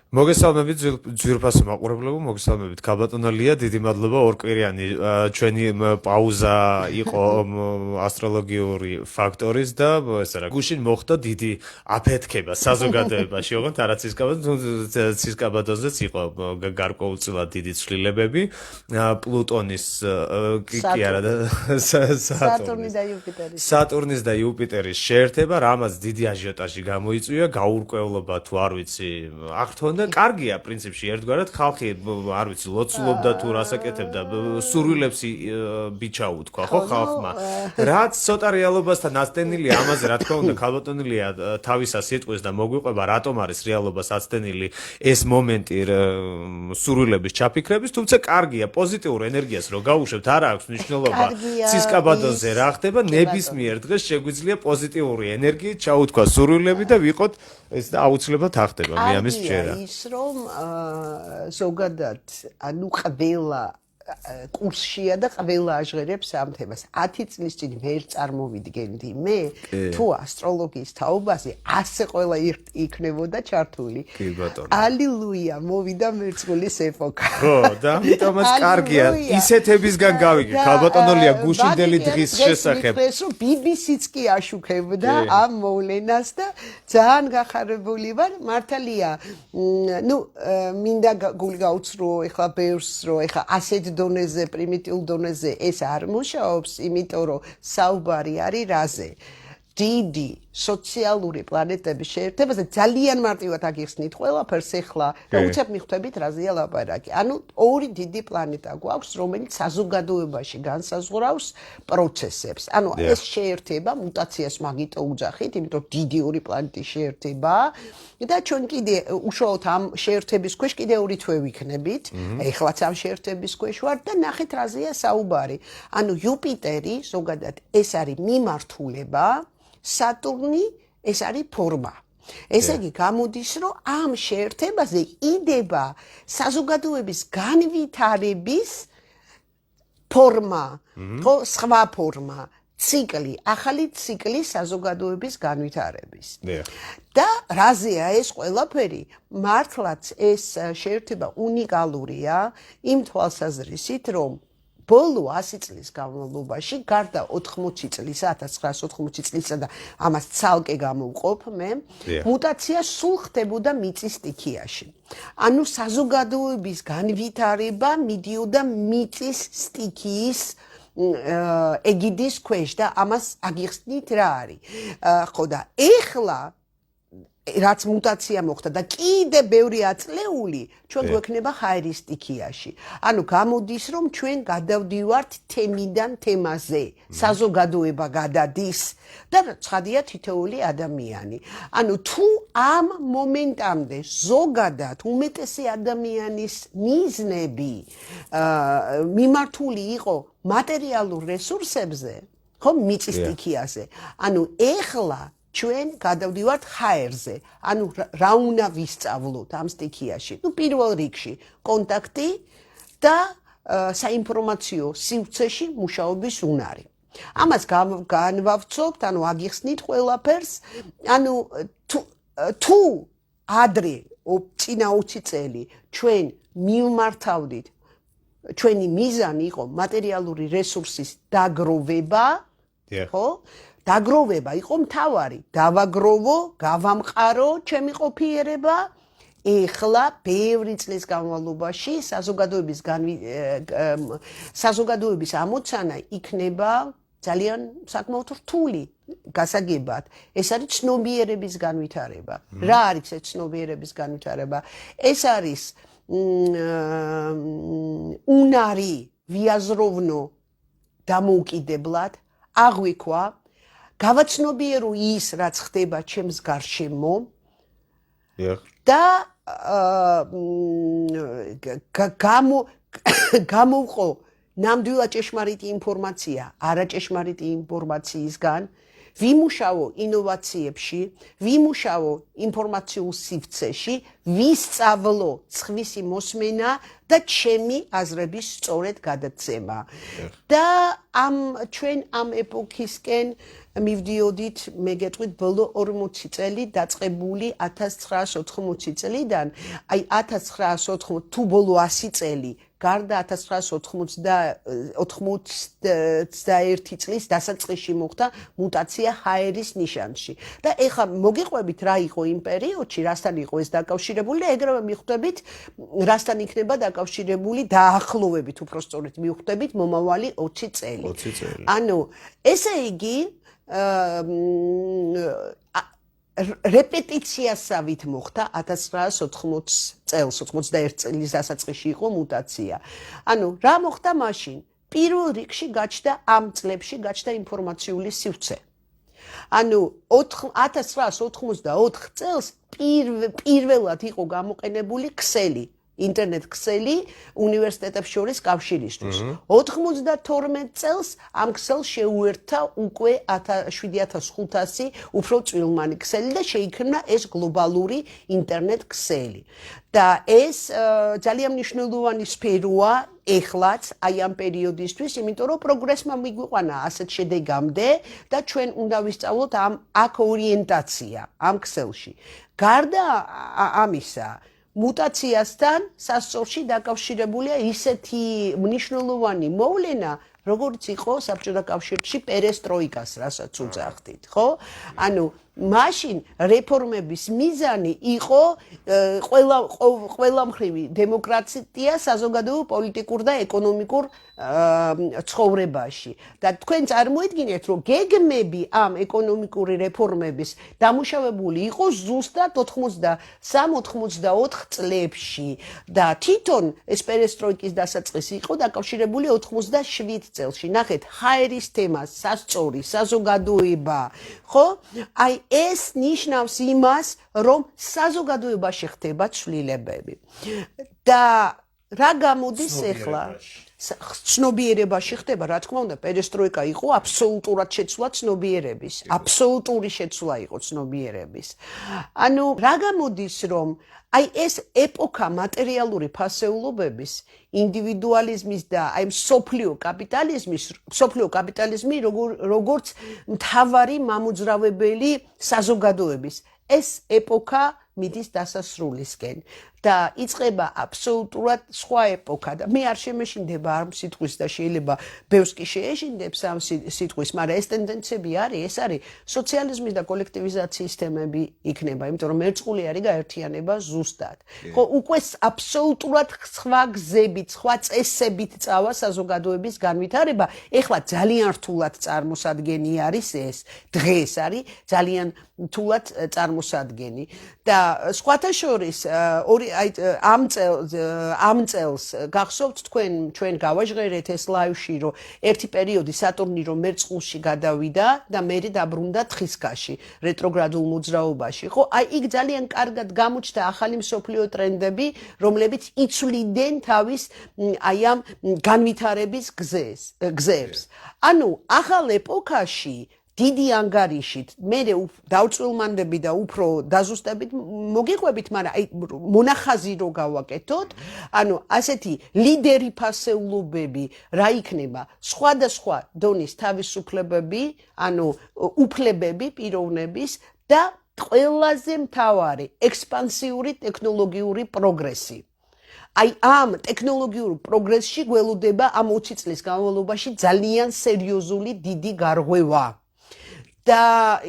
მოგესალმებით ძვირფასო მაყურებლებო, მოგესალმებით ქალბატონალია, დიდი მადლობა ორკვირიანი ჩვენი პაუზა იყო ასტროლოგიური ფაქტორის და ესა რა გუშინ მოხდა დიდი აფეთქება საზოგადოებაში, ოღონდ არა ცისკაბადონზეც იყო გარკვეულწილად დიდი ცვლილებები, პლუტონის კი არა და სატურნის და იუპიტერის შეერთება, რამაც დიდი აჟიოტაჟი გამოიწვია, გაურკვევლობა თუ არ ვიცი, აღთქმა და კარგია პრინციპში ერთგვარად ხალხი არ ვიცი ლოცულობდა თუ რასაკეთებდა სურვილებს ბიჩა უთქვა ხო ხალხმა რაც ცოტა რეალობასთან აცდენილია ამაზე რა თქმა უნდა ქალბატონილია თავისას იტყვის და მოგვიყვება რატომ არის რეალობას აცდენილი ეს მომენტი სურვილების ჩაფიქრების თუმცა კარგია პოზიტიურ ენერგიას რო გავუშვებთ არა აქვს მნიშვნელობა ცისკაბადონზე რა ხდება ნებისმიერ დღეს შეგვიძლია პოზიტიური ენერგიით ჩაუთქვა სურვილები და ვიყოთ ეს და აუცილებლად ახდება მე ამის მჭერა ის რომ ზოგადად ანუ ყველა კურსშია და ყველა აჟღერებს ამ თემას 10 წლის წინ ვერ წარმოვიდგენდი მე თუ ასტროლოგიის თაობაზე ასე ყველა იქნებოდა ჩართული კი ბატონო ალილუია მოვიდა მერწყულის ეპოქა ხო და ამიტომაც კარგია ისეთებისგან გავიგე ქალბატონოლია გუშინდელი დღის შესახებ ეს რომ BBC-ც კი აშუქებდა ამ მოვლენას და ძალიან გახარებული ვარ მართალია ნუ მინდა გული გაუცრო ეხლა ბევრს რო ეხლა ასეთ დონეზე პრიმიტიულ დონეზე ეს არ მუშაობს იმიტომ რომ საუბარი არის რაზე დიდი სოციალური პლანეტების შეერთებაზე ძალიან მარტივად აგიხსნით ყველაფერს ეხლა და უცებ მიხვდებით რაზეა ლაპარაკი. ანუ ორი დიდი პლანეტა გვაქვს, რომელიც საზოგადოებაში განსაზღვრავს პროცესებს. ანუ ეს შეერთება მუტაციას მაგიტო უძახით, იმიტომ დიდი ორი პლანეტის შეერთებაა და ჩვენ კიდე უშუალოდ ამ შეერთების ქვეშ კიდე ორი თვე ვიქნებით. ეხლაც ამ შეერთების ქვეშ ვართ და ნახეთ რაზეა საუბარი. ანუ იუპიტერი ზოგადად ეს არის მიმართულება სატურნი ეს არის ფორმა. ესე იგი გამოდის რომ ამ შეერთებაზე იდება საზოგადოების განვითარების ფორმა, ხო, სხვა ფორმა, ციკლი, ახალი ციკლი საზოგადოების განვითარების. და რაზეა ეს ყველაფერი? მართლაც ეს შეერთება უნიკალურია იმ თვალსაზრისით, რომ ბოლო 100 წლის განმავლობაში, გარდა 80 წლის, 1980 წლისა და ამას ცალკე გამოვყოფ მე, მუტაცია სულ ხდებოდა მიწის სტიქიაში. ანუ საზოგადოების განვითარება მიდიოდა მიწის სტიქიის ეგიდის ქვეშ და ამას აგიხსნით რა არის. ხო და ეხლა რაც მუტაცია მოხდა და კიდე ბევრი აწლეული ჩვენ გვექნება ჰაერის სტიქიაში. ანუ გამოდის რომ ჩვენ გადავდივართ თემიდან თემაზე, საზოგადოება გადადის და ცხადია თითოეული ადამიანი. ანუ თუ ამ მომენტამდე ზოგადად უმეტესი ადამიანის მიზნები მიმართული იყო მატერიალურ რესურსებზე, ხო, მიწის სტიქიაზე. ანუ ეხლა ჩვენ გადავდივართ ჰაერზე, ანუ რა უნდა ვისწავლოთ ამ სტიქიაში? ნუ პირველ რიგში კონტაქტი და საინფორმაციო სივრცეში მუშაობის უნარი. ამას განვავცობთ, ანუ აგიხსნით ყველაფერს, ანუ თუ ადრე წინა 20 წელი ჩვენ მივმართავდით ჩვენი მიზანი იყო მატერიალური რესურსის დაგროვება, ხო? დაგროვება იყო მთავარი, დავაგროვო, გავამყარო ჩემი ყოფიერება. ეხლა ბევრი წლის განმავლობაში საზოგადოების ამოცანა იქნება ძალიან საკმაოდ რთული გასაგებად. ეს არის ცნობიერების განვითარება. რა არის ეს ცნობიერების განვითარება? ეს არის უნარი ვიაზროვნო დამოუკიდებლად, აღვიქვა გავაცნობიერო ის, რაც ხდება ჩემს გარშემო და გამოვყო ნამდვილად ჭეშმარიტი ინფორმაცია, არაჭეშმარიტი ინფორმაციისგან, ვიმუშაო ინოვაციებში, ვიმუშაო ინფორმაციულ სივრცეში, ვისწავლო ცხვისი მოსმენა და ჩემი აზრების სწორედ გადაცემა. და ჩვენ ამ ეპოქისკენ მივდიოდით, მე გეტყვით, ბოლო 40 წელი დაწყებული 1980 წლიდან, აი 1980 თუ ბოლო 100 წელი გარდა 1991 წლის დასაწყისში მოხდა მუტაცია ჰაერის ნიშანში. და ეხლა მოგიყვებით რა იყო იმ პერიოდში, რასთან იყო ეს დაკავშირებული და ეგრევე მიხვდებით, რასთან იქნება დაკავშირებული დაახლოებით, უпростоრეთ მიხვდებით მომავალი 20 წელი. 20 წელი. ანუ ესე იგი რეპეტიციასავით მოხდა 1980 წელს, 81 წლის დასაწყისში იყო მუტაცია. ანუ რა მოხდა მაშინ? პირველ რიგში გაჩნდა ამ წლებში გაჩნდა ინფორმაციული სივრცე. ანუ 1984 წელს პირველად იყო გამოყენებული ქსელი, ინტერნეტ ქსელი უნივერსიტეტებს შორის კავშირისთვის. 92 წელს ამ ქსელს შეუერთა უკვე 7500 უფრო წვრილმანი ქსელი და შეიქმნა ეს გლობალური ინტერნეტ ქსელი. და ეს ძალიან მნიშვნელოვანი სფეროა ეხლაც აი ამ პერიოდისთვის, იმიტომ რომ პროგრესმა მიგვიყვანა ასეთ შედეგამდე და ჩვენ უნდა ვისწავლოთ აქ ორიენტაცია ამ ქსელში. გარდა ამისა, მუტაციასთან სასწორში დაკავშირებულია ისეთი მნიშვნელოვანი მოვლენა, როგორც იყო საბჭოთა კავშირში პერესტროიკას, რასაც უძახდით, ხო? ანუ მაშინ რეფორმების მიზანი იყო ყველამხრივი დემოკრატია საზოგადოებრივ, პოლიტიკურ და ეკონომიკურ ცხოვრებაში. და თქვენ წარმოიდგინეთ, რომ გეგმები ამ ეკონომიკური რეფორმების დამუშავებული იყო ზუსტად 83-84 წლებში და თვითონ ეს პერესტროიკის დასაწყისი იყო დაკავშირებული 87 წელში. ნახეთ, ჰაერის თემა, სასწორი, საზოგადოება, ხო? აი ეს ნიშნავს იმას, რომ საზოგადოებაში ხდება ცვლილებები. და რა გამოდის ახლა? ცნობიერებაში ხდება, რა თქმა უნდა, პერესტროიკა იყო აბსოლუტურად შეცვლა ცნობიერების, აბსოლუტური შეცვლა იყო ცნობიერების. ანუ რა გამოდის, რომ აი ეს ეპოქა მატერიალური ფასეულობების, ინდივიდუალიზმის და აი მსოფლიო კაპიტალიზმი როგორც მთავარი მამოძრავებელი საზოგადოების, ეს ეპოქა მიდის დასასრულისკენ და იწყება აბსოლუტურად სხვა ეპოქა და მე არ შემეშინდება ამ სიტყვის და შეიძლება ბევრს კი შეეშინდებს ამ სიტყვის, მაგრამ ეს ტენდენციები არის, ეს არის სოციალიზმის და კოლექტივიზაციის თემები იქნება, იმიტომ რომ მერწყული არის გაერთიანება ზუსტად. ხო, უკვე აბსოლუტურად სხვა გზებით, სხვა წესებით წავა საზოგადოების განვითარება. ეხლა ძალიან რთულად წარმოსადგენი არის ეს, დღეს არის ძალიან რთულად წარმოსადგენი და სხვათა შორის ამ წელს გახსოვთ ჩვენ გავაჟღერეთ ეს ლაივში, რომ ერთი პერიოდი სატურნი რომ მერწყულში გადავიდა და მერე დაბრუნდა თხისქაში, რეტროგრადულ მოძრაობაში, ხო? აი იქ ძალიან კარგად გამოჩნდა ახალი მსოფლიო ტრენდები, რომლებიც იცვლიდნენ თავის აი ამ განვითარების გზებს. ანუ ახალ ეპოქაში დიდი ანგარიშით, მე დავწვრილმანდები და უფრო დაზუსტებით მოგიყვებით, მაგრამ აი მონახაზი რო გავაკეთოთ, ანუ ასეთი ლიდერი ფასეულობები რა იქნება, სხვადასხვა დონის თავისუფლებები, ანუ უფლებები პიროვნების და ყველაზე მთავარი ექსპანსიური ტექნოლოგიური პროგრესი. აი ამ ტექნოლოგიურ პროგრესში გველოდება ამ 20 წლის განმავლობაში ძალიან სერიოზული დიდი გარღვევა. და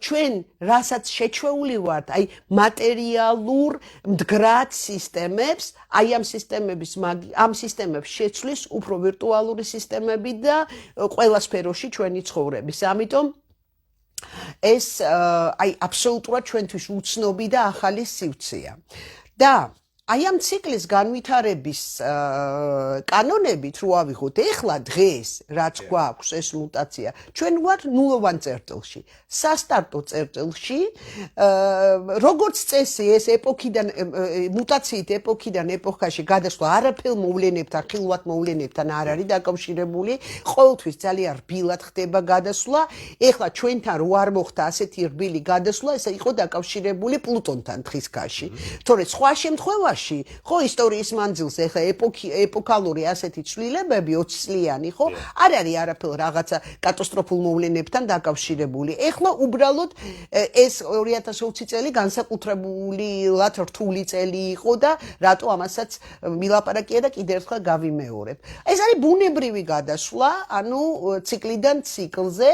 ჩვენ რასაც შეჩვეული ვართ, აი მატერიალურ მდგრად სისტემებს, აი ამ სისტემებს შეცვლის უფრო ვირტუალური სისტემები და ყველა სფეროში ჩვენი ცხოვრების. ამიტომ ეს აი აბსოლუტურად ჩვენთვის უცნობი და ახალი სივრცეა. და აი ამ ციკლის განვითარების კანონებით რო ავიღოთ ეხლა დღეს რაც გვაქვს ეს მუტაცია ჩვენ ვართ ნულოვან წერტილში სასტარტო წერტილში როგორც წესი ეს ეპოქიდან მუტაციით ეპოქიდან ეპოქაში გადასვლა არაფერ მოვლენებთან ხილვად მოვლენებთან არ არის დაკავშირებული ყოველთვის ძალიან რბილად ხდება გადასვლა ეხლა ჩვენთან რო არ მოხდა ასეთი რბილი გადასვლა ეს იყო დაკავშირებული პლუტონთან თხისქაში თორე სხვა შემთხვევაში ხო ისტორიის მანძილზე ეხლა ეპოქალური ასეთი ცვლილებები 20 წლიანი ხო არ არის არაფერ რაღაცა კატასტროფულ მოვლენებთან დაკავშირებული ეხლა უბრალოდ ეს 2020 წელი განსაკუთრებულად რთული წელი იყო და რატო ამასაც მილაპარაკია და კიდევ ერთხელ გავიმეორებ ეს არის ბუნებრივი გადასვლა ანუ ციკლიდან ციკლზე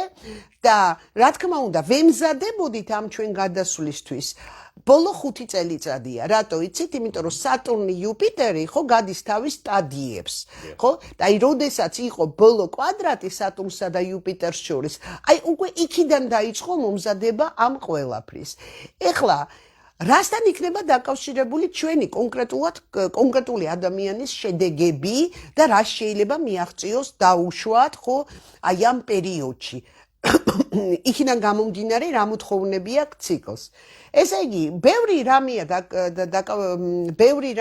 და რა თქმა უნდა ვემზადებოდით ამ ჩვენ გადასვლისთვის ბოლო 5 წელიწადია რატო იცით იმიტომ რომ სატურნი იუპიტერი ხო გადის თავის სტადიებს ხო და აი როდესაც იყო ბოლო კვადრატი სატურნსა და იუპიტერს შორის აი უკვე იქიდან დაიწყო მომზადება ამ ყველაფრის ეხლა რასთან იქნება დაკავშირებული ჩვენი კონკრეტული ადამიანის შედეგები და რა შეიძლება მიაღწიოს დაუშვათ ხო აი ამ პერიოდში იქიდან გამომდინარე რა მოთხოვნები აქვს ციკლს ესე იგი ბევრი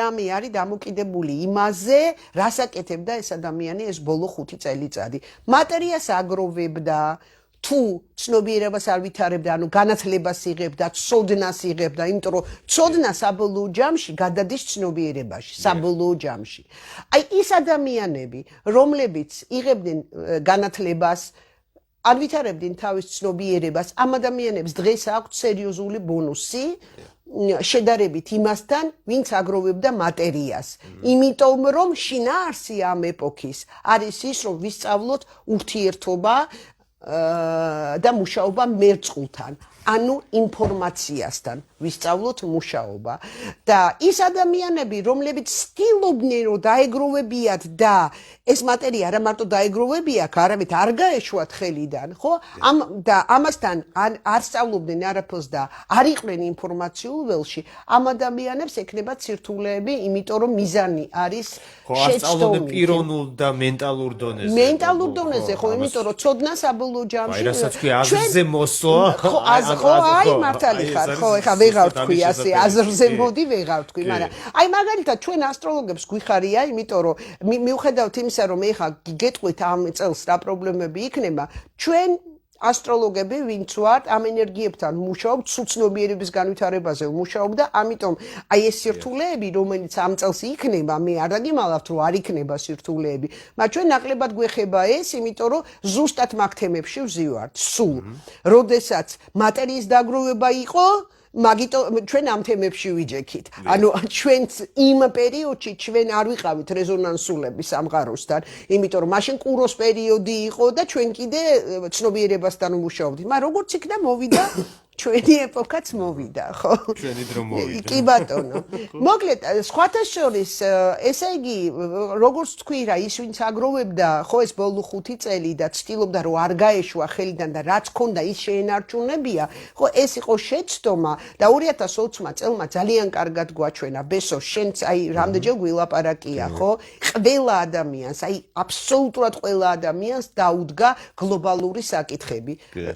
რამე არის დამოკიდებული იმაზე რას აკეთებდა ეს ადამიანი ეს ბოლო 5 წელიწადი მატერიას აგროვებდა თუ ცნობიერებას არ ვითარებდა, ანუ განათლებას იღებდა, ცოდნას იღებდა, იმიტომ რომ ცოდნა საბოლოო ჯამში გადადის ცნობიერებაში, საბოლოო ჯამში. აი ის ადამიანები, რომლებიც იღებდნენ განათლებას, არ ვითარებდნენ თავის ცნობიერებას, ამ ადამიანებს დღეს აქვთ სერიოზული ბონუსი. შედარებით იმასთან, ვინც აგროვებდა მატერიას. იმიტომ რომ შინაარსი ამ ეპოქის არის ის, რომ ვისწავლოთ ურთიერთობა და მუშაობა მერწყულთან, ანუ ინფორმაციასთან ვისწავლოთ მუშაობა და ის ადამიანები, რომლებიც ცდილობდნენ რომ დაეგროვებიათ და ეს მატერია არა მარტო დაეგროვებიათ, არამედ არ გაეშვათ ხელიდან, ხო? და ამასთან არ სწავლობდნენ არაფერს და არ იყვნენ ინფორმაციულ ველში, ამ ადამიანებს ექნებათ სირთულეები, იმიტომ რომ მიზანი არის შეცდომი პიროვნულ და მენტალურ დონეზე. მენტალურ დონეზე, ხო, იმიტომ რომ ცოდნა საბოლოო ჯამში აი რასაც ქვია აზრზე მოსვლა. ხო, აი მართალი ხარ, ხო, ეხა ვეღარ თქვი ასე, აზრზე მოდი ვეღარ თქვი, მაგრამ აი მაგალითად ჩვენ ასტროლოგებს გვიხარია, იმიტომ რომ მიუხედავთ იმისა, რომ ეხა გეტყვით ამ წელს რა პრობლემები იქნება, ჩვენ ასტროლოგები ვინც ვართ, ამ ენერგიებთან მუშაობთ, ცნობიერების განვითარებაზე ვმუშაობთ და ამიტომ აი ეს სირთულეები, რომელიც ამ წელს იქნება, მე არ დაგიმალავთ, რომ არ იქნება სირთულეები, მაგრამ ჩვენ ნაკლებად გვეხება ეს, იმიტომ რომ ზუსტად მაგ თემებში ვზივართ. სულ, როდესაც მატერიის დაგროვება იყო ჩვენ ამ თემებში ვიჯექით. ანუ ჩვენც იმ პერიოდში ჩვენ არ ვიყავით რეზონანსულები სამყაროსთან, იმიტომ რომ მაშინ კუროს პერიოდი იყო და ჩვენ კიდე ცნობიერებასთან ვმუშაობდით. მაგრამ როგორც იქნა მოვიდა ჩვენი ეპოქაც მოვიდა, ხო? ჩვენი დრო მოვიდა. კი ბატონო. მოკლედ, სხვათა შორის, ესე იგი, როგორც თქვი რა, ის ვინც აგროვებდა, ხო, ეს ბოლო 5 წელი და ცდილობდა რომ არ გაეშვა ხელიდან და რაც ქონდა ის შეენარჩუნებია, ხო, ეს იყო შეცდომა და 2020 წელმა ძალიან კარგად გვაჩვენა. ბესო, შენც აი რამდენჯერ გვილაპარაკია, ხო? ყველა ადამიანს, აი აბსოლუტურად ყველა ადამიანს დაუდგა გლობალური საკითხები.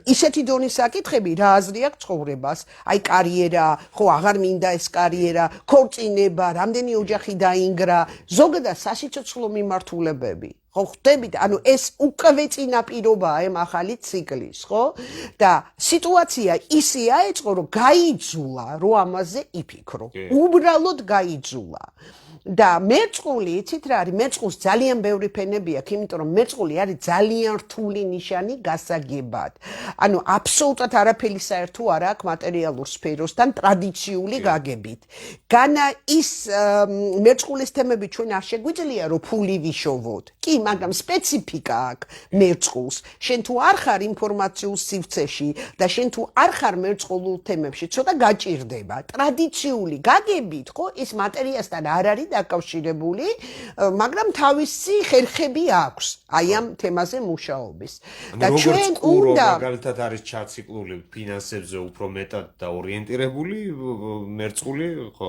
ისეთი დონის საკითხები, რა აზრია ცხოვრებას, აი კარიერა, ხო, აღარ მინდა ეს კარიერა, ქორწინება, რამდენი ოჯახი დაინგრა, ზოგადად სასიცოცხლო მიმართულებები. ხო, ხდებით, ანუ ეს უკვე წინაპირობაა ამ ახალი ციკლის, ხო? და სიტუაცია ისე აეწყო, რომ გაიძულა, რომ ამაზე იფიქრო. უბრალოდ გაიძულა. და მერწყული, იცით რა არის, მერწყულს ძალიან ბევრი ფენები აქვს, იმიტომ რომ მერწყული არის ძალიან რთული ნიშანი გასაგებად. ანუ აბსოლუტურად არაფერი საერთო არ აქვს მატერიალურ სფეროსთან ტრადიციული გაგებით. განა ის მერწყულის თემები ჩვენ არ შეგვიძლია რომ ფული ვიშოვოთ. კი, მაგრამ სპეციფიკა აქვს მერწყულს. შენ თუ არ ხარ ინფორმაციულ სივრცეში და შენ თუ არ ხარ მერწყულულ თემებში, ცოტა გაჭირდება. ტრადიციული გაგებით, ხო, ის მატერიასთან არ არის დაკავშირებული, მაგრამ თავისი ხერხები აქვს აი ამ თემაზე მუშაობის. და ჩვენ უნდა მაგალითად არის ჩაციკლული ფინანსებზე უფრო მეტად და ორიენტირებული მერწყული ხო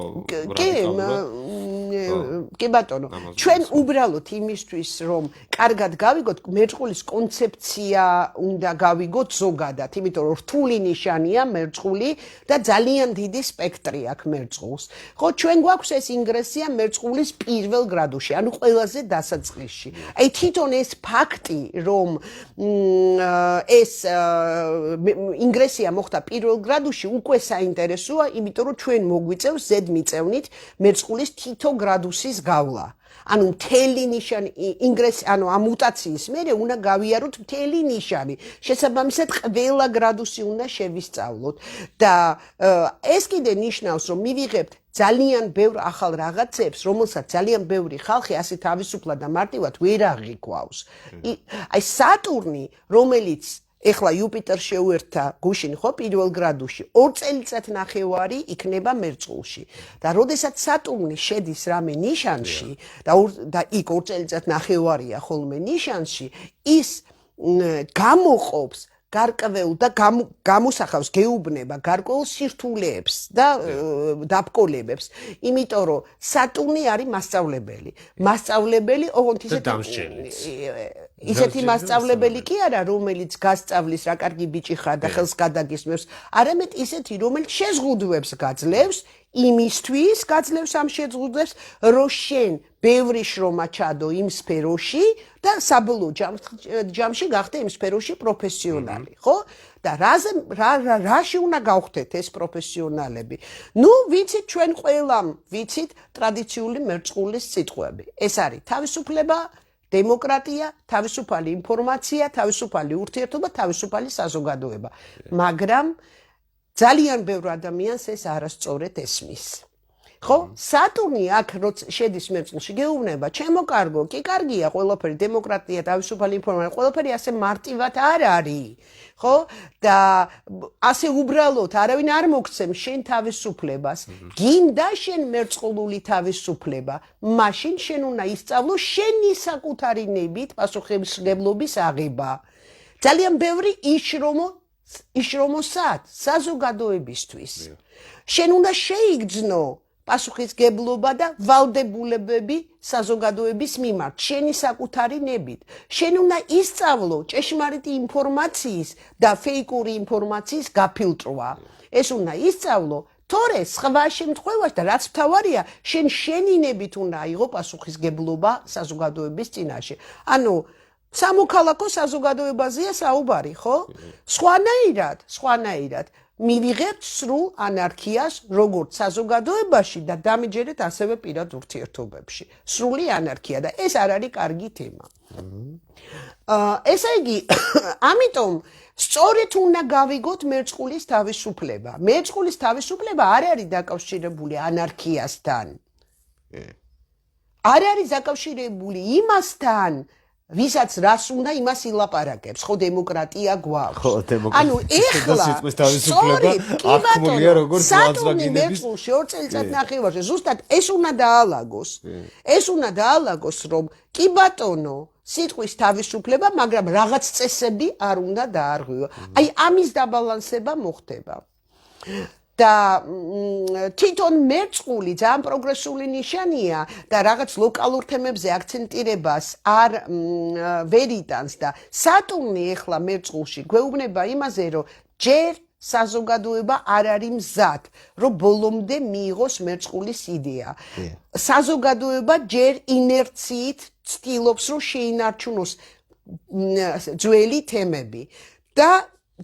კი ბატონო ჩვენ უბრალოდ იმისთვის რომ კარგად გავიგოთ მერწყულის კონცეფცია უნდა გავიგოთ ზოგადად იმიტომ რომ რთული ნიშანია მერწყული და ძალიან დიდი სპექტრი აქვს მერწყულს ხო ჩვენ გვაქვს ეს ინგრესია მერწყულის პირველ გრადუსში ანუ ყველაზე დასაწყისში აი თვითონ ეს ფაქტი რომ ეს ინგრესია მოხდა პირველ გრადუსში უკვე საინტერესოა იმიტომ რომ ჩვენ მოგვიწევს ზედმიწევნით მერწყულის თითო გრადუსის გავლა ანუ მთელი ნიშანი ინგრესი ანუ ამ მუტაციის მერე უნდა გავიაროთ მთელი ნიშანი შესაბამისად ყველა გრადუსი უნდა შევისწავლოთ და ეს კიდე ნიშნავს რომ მივიღებთ ძალიან ბევრ ახალ რაღაცებს რომელსაც ძალიან ბევრი ხალხი ასე თავისუფლად და მარტივად ვერ აღიქვავს აი სატურნი რომელიც ეხლა იუპიტერს შეუერთდა გუშინ ხო პირველ გრადუსში 2 წელიწადნახევარი იქნება მერწყულში და როდესაც სატურნი შედის რამე ნიშანში და იქ 2 წელიწადნახევარია ხოლმე ნიშანში ის გამოყოფს გარკვეულ და გამოსახავს გეუბნება გარკვეულ სირთულეებს და დაბკოლებებს იმიტომ რომ სატურნი არის მასწავლებელი ოღონდ ისეთი მასწავლებელი კი არა რომელიც გასწავლის რა კარგი ბიჭი ხარ და ხელს გადაგისმევს არამედ ისეთი რომელიც შეზღუდვებს გაძლევს იმისთვის გაძლევს ამ შეზღუდვებს რომ შენ ბევრი შრომა ჩადო იმ სფეროში და საბოლოო ჯამში გახდე იმ სფეროში პროფესიონალი ხო და რაში უნდა გავხდეთ ეს პროფესიონალები ნუ ვიცით ჩვენ ყველამ ვიცით ტრადიციული მერწყულის სიტყვები ეს არის თავისუფლება დემოკრატია, თავისუფალი ინფორმაცია, თავისუფალი ურთიერთობა, თავისუფალი საზოგადოება. მაგრამ ძალიან ბევრ ადამიანს ეს არასწორად ესმის. ხო? სატურნი აქ როცა შედის მერწყულში გეუბნება, ჩემო კარგო, კი კარგია ყველაფერი, დემოკრატია, თავისუფალი ინფორმაცია, ყველაფერი ასე მარტივად არ არის. ხო? და ასე უბრალოდ არავინ არ მოგცემ შენ თავისუფლებას. გინდა შენ მერწყულული თავისუფლება, მაშინ შენ უნდა ისწავლო შენი საკუთარი ნებით პასუხისმგებლობის აღება. ძალიან ბევრი იშრომოსად საზოგადოებისთვის. შენ უნდა შეიგრძნო პასუხისმგებლობა და ვალდებულებები საზოგადოების მიმართ, შენი საკუთარი ნებით. შენ უნდა ისწავლო ჭეშმარიტი ინფორმაციის და ფეიკური ინფორმაციის გაფილტრვა. ეს უნდა ისწავლო, თორე სხვა შემთხვევაში და რაც მთავარია, შენ შენი ნებით უნდა აიღო პასუხისმგებლობა საზოგადოების წინაშე. ანუ სამოქალაქო საზოგადოებაზეა საუბარი, ხო? სხვანაირად მივიღებთ სრულ ანარქიას როგორც საზოგადოებაში და დამეჯერეთ ასევე პირად ურთიერთობებში. სრული ანარქია და ეს არ არის კარგი თემა. ესე იგი, ამიტომ სწორედ უნდა გავიგოთ მერწყულის თავისუფლება. მერწყულის თავისუფლება არ არის დაკავშირებული ანარქიასთან. არ არის დაკავშირებული იმასთან ვისაც რას უნდა იმას ილაპარაკებს, ხო დემოკრატია გვაქვს. ანუ ეხლა თავისუფლება აღქმულია როგორც ლანძვაგინების 2 წელიწადნახევარში ზუსტად ეს უნდა დაალაგოს. ეს უნდა დაალაგოს რომ კი ბატონო სიტყვის თავისუფლება, მაგრამ რაღაც წესები არ უნდა დაარღვიო. აი ამის დაბალანსება მოხდება. და თვითონ მერწყული ძალიან პროგრესული ნიშანია და რაღაც ლოკალურ თემებზე აქცენტირებას არ ვერ იტანს და სატურნი ახლა მერწყულში გვეუბნება იმაზე, რომ ჯერ საზოგადოება არ არის მზად, რომ ბოლომდე მიიღოს მერწყულის იდეა. საზოგადოება ჯერ ინერციით ცდილობს, რომ შეინარჩუნოს ძველი თემები და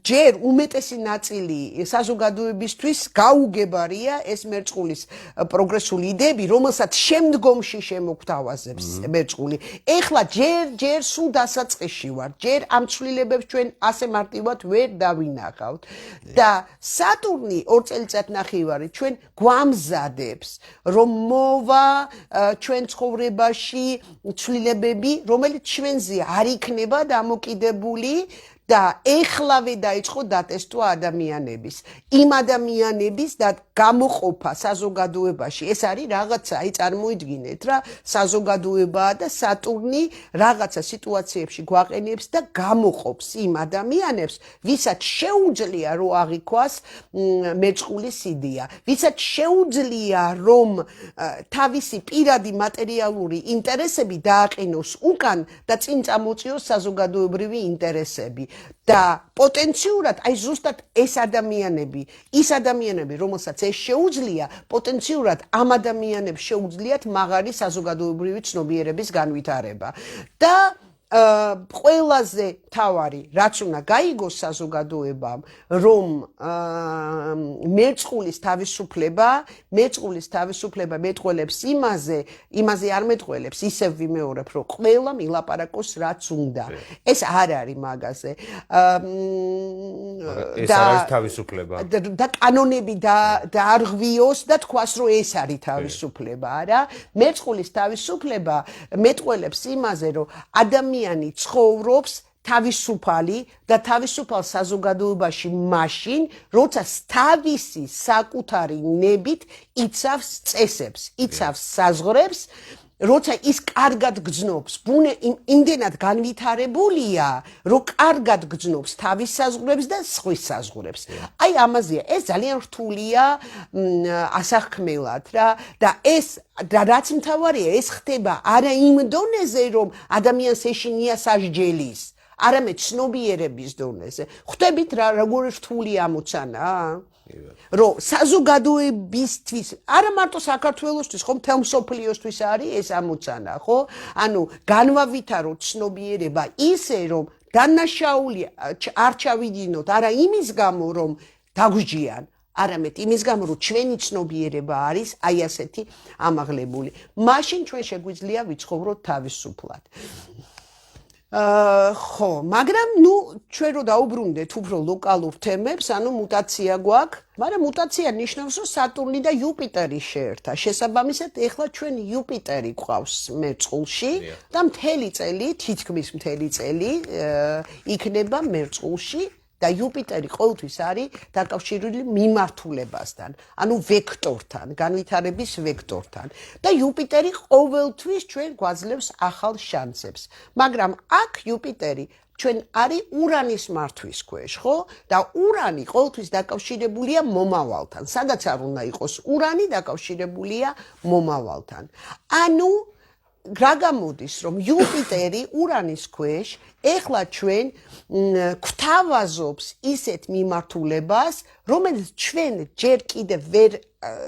ჯერ უმეტესი ნაწილი საზოგადოებისთვის გაუგებარია ეს მერწყულის პროგრესული იდეები, რომელსაც შემდგომში შემოგთავაზებს მერწყული. ეხლა ჯერ სულ დასაწყისში ვარ, ჯერ ამ ცვლილებებს ჩვენ ასე მარტივად ვერ დავინახავთ და სატურნი 2 წელიწადნახევარი ჩვენ გვამზადებს, რომ მოვა ჩვენ ცხოვრებაში ცვლილებები, რომელიც ჩვენზე არ იქნება დამოკიდებული და ეხლავე დაიწყო დატესტვა ადამიანების. იმ ადამიანების და გამოყოფა საზოგადოებაში ეს არის რაღაცა, აი წარმოიდგინეთ რა, საზოგადოებაა და სატურნი რაღაცა სიტუაციებში გვაყენებს და გამოყოფს იმ ადამიანებს, ვისაც შეუძლია რომ აღიქვას მეწყული სიდია, ვისაც შეუძლია რომ თავისი პირადი მატერიალური ინტერესები დააყენოს უკან და წინ წამოწიოს საზოგადოებრივი ინტერესები და პოტენციურად აი ზუსტად ეს ადამიანები, რომელსაც ეს შეუძლია, პოტენციურად ამ ადამიანებს შეუძლიათ მაღალი საზოგადოებრივი ცნობიერების განვითარება და ყველაზე თავარი რაც უნდა გაიგოს საზოგადოებამ რომ მეწყულის თავისუფლება მეტყველებს იმაზე არ მეტყველებს ისევ ვიმეორებ რომ ყველა მილაპარაკოს რაც უნდა ეს არ არის მაგაზე ეს არის თავისუფლება და კანონები დაარღვიოს და თქვას რომ ეს არის თავისუფლება არა მეწყულის თავისუფლება მეტყველებს იმაზე რომ ადამიანი ცხოვრობს თავისუფალი და თავისუფალ საზოგადოებაში მაშინ, როცა თავისი საკუთარი ნებით იცავს წესებს, იცავს საზღვრებს, როცა ის კარგად გძნობს, ბუნე იმდენად განვითარებულია, რომ კარგად გძნობს თავის საზღვრებს და სხვის საზღვრებს. აი ამაზეა, ეს ძალიან რთულია ასახქმელად რა და ეს და რაც მთავარია, ეს ხდება არა იმ დონეზე, რომ ადამიანს ეშინია სასჯელის, არამედ ცნობიერების დონეზე. ხვდებით რა როგორი რთული ამოცანა? რომ საზოგადოებისთვის, არა მარტო საქართველოსთვის, ხო, მთელ მსოფლიოსთვის არის ეს ამოცანა, ხო? ანუ განვავითაროთ ცნობიერება ისე, რომ დანაშაული არ ჩავიდინოთ, არა იმის გამო, რომ დაგვჯიან, არამედ იმის გამო, რომ ჩვენი ცნობიერება არის აი ასეთი ამაღლებული. მაშინ ჩვენ შეგვიძლია ვიცხოვროთ თავისუფლად. ხო, მაგრამ ნუ ჩვენ რო დაუბრუნდეთ უფრო ლოკალურ თემებს, ანუ მუტაცია გვაქვს, მაგრამ მუტაცია ნიშნავს, რომ სატურნი და იუპიტერი შეერთა. შესაბამისად, ეხლა ჩვენ იუპიტერი გვყავს მერწყულში და თითქმის მთელი წელი იქნება მერწყულში და იუპიტერი ყოველთვის არის დაკავშირებული მიმართულებასთან, ანუ ვექტორთან, განვითარების ვექტორთან. და იუპიტერი ყოველთვის ჩვენ გვაძლევს ახალ შანსებს. მაგრამ აქ იუპიტერი ჩვენ არის ურანის მართვის ქვეშ, ხო? და ურანი ყოველთვის დაკავშირებულია მომავალთან. სადაც არ უნდა იყოს ურანი დაკავშირებულია მომავალთან. ანუ რა გამოდის, რომ იუპიტერი ურანის ქვეშ ეხლა ჩვენ გვთავაზობს ისეთ მიმართულებას, რომელიც ჩვენ ჯერ კიდევ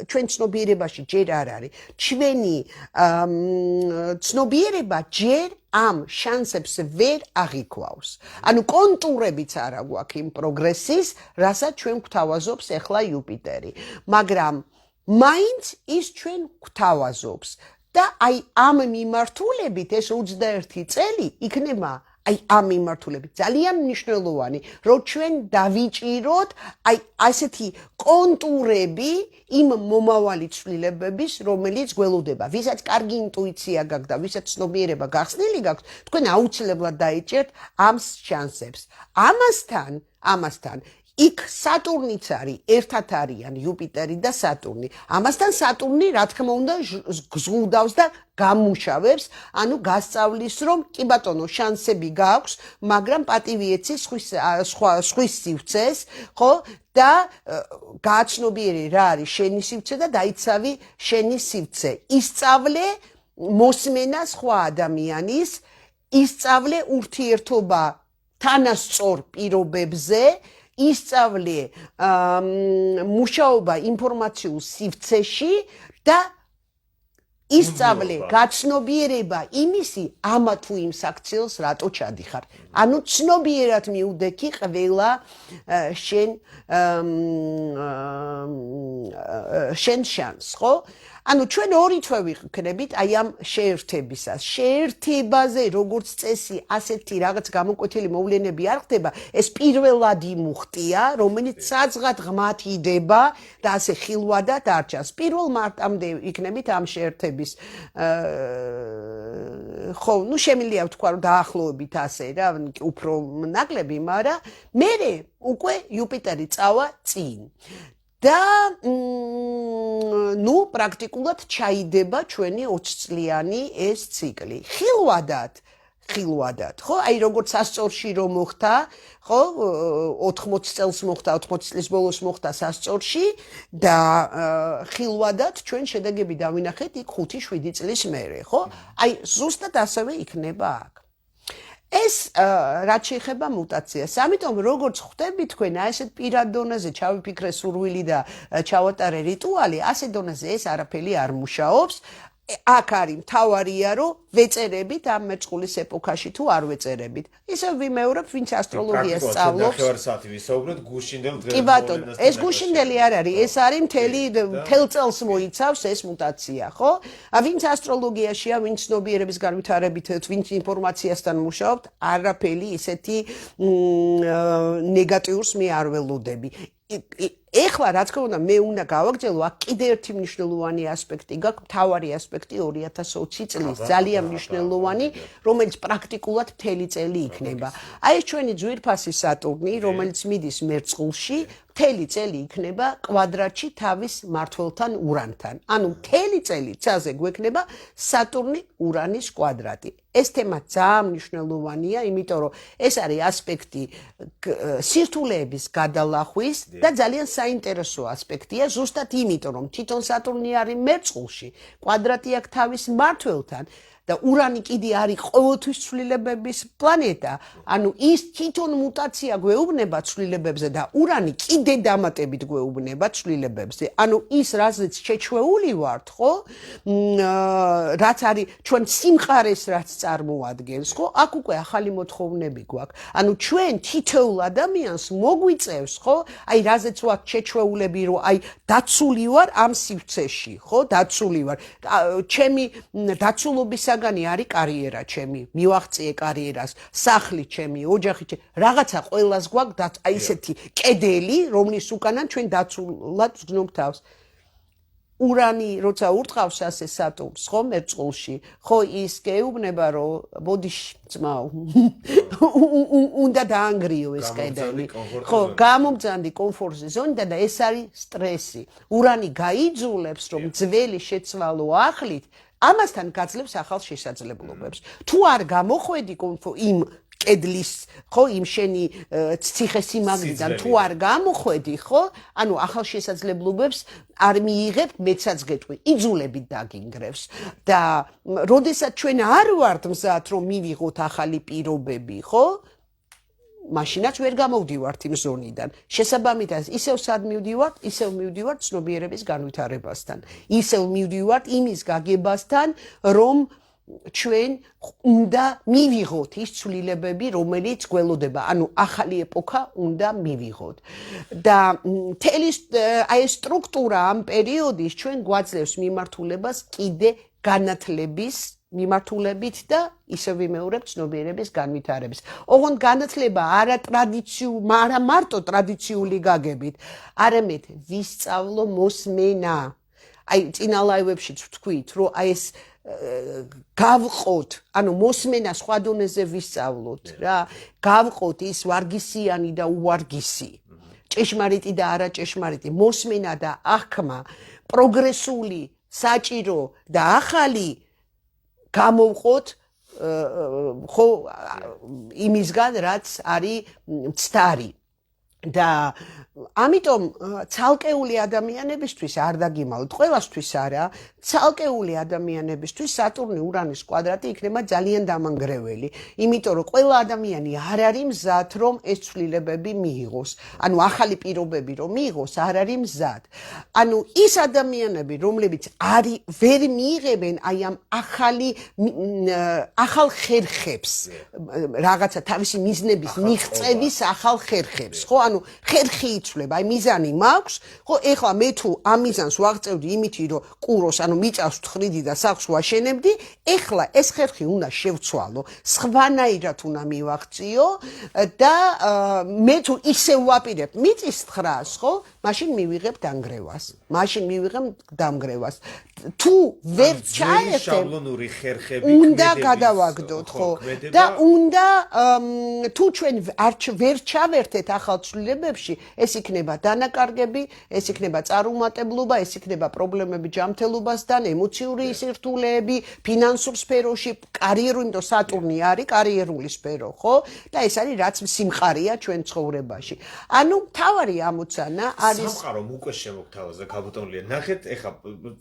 ჩვენ ცნობიერებაში ჯერ არ არის. ჩვენი ცნობიერება ჯერ ამ შანსებს ვერ აღიქვავს. ანუ კონტურებიც არ აქვს იმ პროგრესის, რასაც ჩვენ გვთავაზობს ეხლა იუპიტერი. მაგრამ მაინც ის ჩვენ გვთავაზობს. და აი ამ მიმართულებით ეს 21 წელი იქნება აი ამ მიმართულებით ძალიან მნიშვნელოვანი, რომ ჩვენ დავიჭიროთ აი ასეთი კონტურები იმ მომავალი ცვლილებების, რომელიც გველოდება. ვისაც კარგი ინტუიცია გაქვს და ვისაც ცნობიერება გახსნილი გაქვს, თქვენ აუცილებლად დაიჭერთ ამ შანსებს. ამასთან იქ სატურნიც არის, ერთად არიან იუპიტერი და სატურნი. ამასთან სატურნი, რა თქმა უნდა, გზღუდავს და გამუშავებს, ანუ გასწავლის, რომ კი ბატონო, შანსები გაქვს, მაგრამ პატივი ეცი სხვის სივრცეს, ხო? და გააცნობიერე რა არის შენი სივრცე და დაიცავი შენი სივრცე. ისწავლე მოსმენა სხვა ადამიანის, ისწავლე ურთიერთობა თანასწორ პირობებზე, ისწავლე მუშაობა ინფორმაციულ სივრცეში და ისწავლე გაცნობიერება იმისი ამა თუ იმ საქციელს რატო ჩადიხარ. ანუ ცნობიერად მიუდექი ყველა შენ შანსს, ხო? ანუ ჩვენ ორი თვე ვიქნებით აი ამ შეერთებისას. შეერთებაზე როგორც წესი ასეთი რაღაც გამოკვეთილი მოვლენები არ ხდება, ეს პირველადი მუხტია, რომელიც საძღად ღმათ იდება და ასე ხილვადად არ ჩანს. 1 მარტამდე იქნებით ამ შეერთების ხო, ნუ შემიძლია ვთქვა რომ დაახლოებით ასე რა, უფრო ნაკლები, მაგრამ მერე უკვე იუპიტერი წავა წინ. და ნუ პრაქტიკულად ჩაიდება ჩვენი 20 წლიანი ეს ციკლი. ხილვადად, ხო? აი როგორც სასწორში რომ მოხდა, ხო? 80 წელს მოხდა, 80 წლის ბოლოს მოხდა სასწორში და ხილვადად ჩვენ შედეგები დავინახეთ იქ 5-7 წლის მერე, ხო? აი ზუსტად ასევე იქნება აქ. ეს რაც შეეხება მუტაციას, ამიტომ როგორც ხვდები თქვენ, აი ესეთ პირად დონეზე ჩავიფიქრე სურვილი და ჩავატარე რიტუალი, ასე დონეზე ეს არაფერი არ მუშაობს. აქ არის მთავარია, რომ ვეწერებით ამ მეწყულის ეპოქაში თუ არ ვეწერებით. ისევ ვიმეორებ, ვინც ასტროლოგიას სწავლობს. ნახევარ საათი ვისაუბრეთ გუშინდელ დღეს. კი ბატონო, ეს გუშინდელი არ არის, ეს არის მთელ წელს მოიცავს ეს მუტაცია, ხო? ვინც ასტროლოგიაშია, ვინც ცნობიერების განვითარებით, ვინც ინფორმაციასთან მუშაობთ, არაფერი ისეთი ნეგატიურს მე არ ველოდები. ეხლა რა თქმა უნდა მე უნდა გავაგრძელო აქ კიდე ერთი მნიშვნელოვანი ასპექტი გაქვს მთავარი ასპექტი 2020 წლის ძალიან მნიშვნელოვანი რომელიც პრაქტიკულად მთელი წელი იქნება აი ეს ჩვენი ძვირფასი სატურნი რომელიც მიდის მერწყულში მთელი წელი იქნება კვადრატში თავის მმართველთან ურანთან ანუ მთელი წელი ცაზე გვექნება სატურნი ურანის კვადრატი ეს თემა ძალიან მნიშვნელოვანია იმიტომ რომ ეს არის ასპექტი სირთულეების გადალახვის და ძალიან საინტერესო ასპექტია ზუსტად იმიტომ რომ თვითონ სატურნი არის მერწყულში კვადრატი აქვს თავის მმართველთან და ურანი კიდე არის ყოველთვის ცვლილებების პლანეტა ანუ ის თვითონ მუტაცია გვეუბნება ცვლილებებზე და ურანი კიდე დამატებით გვეუბნება ცვლილებებზე ანუ ის რაზეც შეჩვეული ვართ ხო რაც არის ჩვენ სიმყარეს რაც წარმოადგენს ხო აქ უკვე ახალი მოთხოვნები გვაქვს ანუ ჩვენ თითოეულ ადამიანს მოგვიწევს ხო აი რაზეც ვართ შეჩვეულები რომ აი დაცული ვარ ამ სივრცეში ხო დაცული ვარ ჩემი დაცულობის საგანი არის კარიერა ჩემი მივაღწიე კარიერას სახლი ჩემი ოჯახი ჩემი რაღაცა ყველას გვაქვს აი ესეთი კედელი რომლის უკანან ჩვენ დაცულად ვგნობ თავს ურანი როცა ურტყავს ასე სატურნს ხო მერწყულში ხო ის გეუბნება რომ ბოდიში ძმაო უნდა დაანგრიო ეს კედელი ხო გამომძანდი კომფორტის ზონიდან და ეს არის სტრესი ურანი გაიძულებს რომ ძველი შეცვალო ახლით ამასთან გაძლევს ახალ შესაძლებლობებს. თუ არ გამოხვედი იმ კედლის, ხო, იმ შენი ციხესიმაგრიდან, თუ არ გამოხვედი, ხო, ანუ ახალ შესაძლებლობებს არ მიიღებ, მეცაც გეტყვი, იძულებით დაგინგრევს. და როდესაც ჩვენ არ ვართ მზად, რომ მივიღოთ ახალი პირობები, ხო? მაშინაც ვერ გამოვდივართ იმ ზონიდან. შესაბამისად, ისევ სად მივდივართ, ისევ მივდივართ ცნობიერების განვითარებასთან. ისევ მივდივართ იმის გაგებასთან, რომ ჩვენ უნდა მივიღოთ ის ცვლილებები, რომელიც გველოდება. ანუ ახალი ეპოქა უნდა მივიღოთ. და მთელი აი ეს სტრუქტურა ამ პერიოდის ჩვენ გვაძლევს მიმართულებას კიდე განათლების მიმართულებით და ისევ ვიმეორებ ცნობიერების განვითარების. ოღონდ განათლება არა მარტო ტრადიციული გაგებით, არამედ ვისწავლო მოსმენა. აი წინა ლაივებშიც ვთქვით, რომ აი ეს გავყოთ, ანუ მოსმენა სხვა დონეზე ვისწავლოთ რა. გავყოთ ის ვარგისიანი და უვარგისი. ჭეშმარიტი და არაჭეშმარიტი, მოსმენა და აღქმა, პროგრესული, საჭირო და ახალი გამოვყოთ ხო იმისგან რაც არის მცდარი და ამიტომ ცალკეული ადამიანებისთვის არ დაგიმალოთ ყველასთვის არა ცალკეული ადამიანებისთვის სატურნი ურანის კვადრატი იქნება ძალიან დამანგრეველი იმიტომ რომ ყველა ადამიანი არ არის მზად რომ ეს ცვლილებები მიიღოს ანუ ახალი პირობები რომ მიიღოს არ არის მზად ანუ ის ადამიანები რომლებიც ვერ მიიღებენ აი ამ ახალ ხერხებს რაღაცა თავისი მიზნების მიღწევის ახალ ხერხებს ხო ანუ ხერხი აი მიზანი მაქვს ხო ეხლა მე თუ ამ მიზანს ვაღწევდი იმითი რომ კუროს ანუ მიწას ვთხრიდი და სახლს ვაშენებდი ეხლა ეს ხერხი უნდა შევცვალო სხვანაირად უნდა მივაღწიო და მე თუ ისე ვაპირებ მიწის ხრას ხო მაშინ მივიღებ დამგრევას. თუ ვერ ჩაერთებ შაბლონური ხერხები უნდა გადავაგდოთ, ხო? და უნდა თუ ჩვენ ვერ ჩავერთეთ ახალ ცვლილებებში, ეს იქნება დანაკარგები, ეს იქნება წარუმატებლობა, ეს იქნება პრობლემები ჯანმრთელობასთან, ემოციური სირთულეები, ფინანსურ სფეროში, კარიერული, იმიტომ სატურნი არის კარიერული სფერო, ხო? და ეს არის რაც სიმყარეა ჩვენ ცხოვრებაში. ანუ მთავარი ამოცანა არის სამყარომ უკვე შემოგთავაზა ქაბუტონლია. ნახეთ, ეხა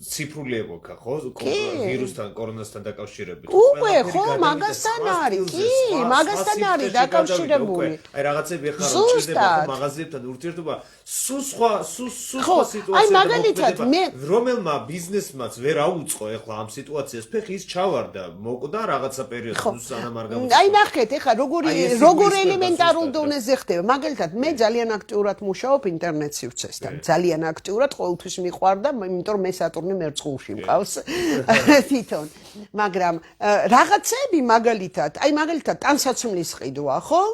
ციფრული ეპოქა, ხო? ვირუსთან, კორონასთან დაკავშირებით. უკვე ხო, მაგასთან არის, კი, მაგასთან არის დაკავშირებული. აი რაღაცები ეხა რომ ჭირდება ხო მაღაზიებთან ურთიერთობა, სულ სხვა სიტუაცია. აი მაგალითად მე რომელმა ბიზნესმაც ვერ აუწყო ეხლა ამ სიტუაციას, ფეხი ის ჩავარდა, მოკდა რაღაცა პერიოდში, სანამ არ გამოჩნდა. აი ნახეთ, ეხლა როგორ ელემენტარულ დონეზე ხდება. მაგალითად, მე ძალიან აქტიურად მუშაობ ინტერნეტ სივრცესთან. ძალიან აქტიურად ყოველთვის მიყვარდა, იმიტომ რომ მე სატურნი მერწყულში მყავს თვითონ. მაგრამ რაღაცები მაგალითად ტანსაცმლის ყიდვა, ხო?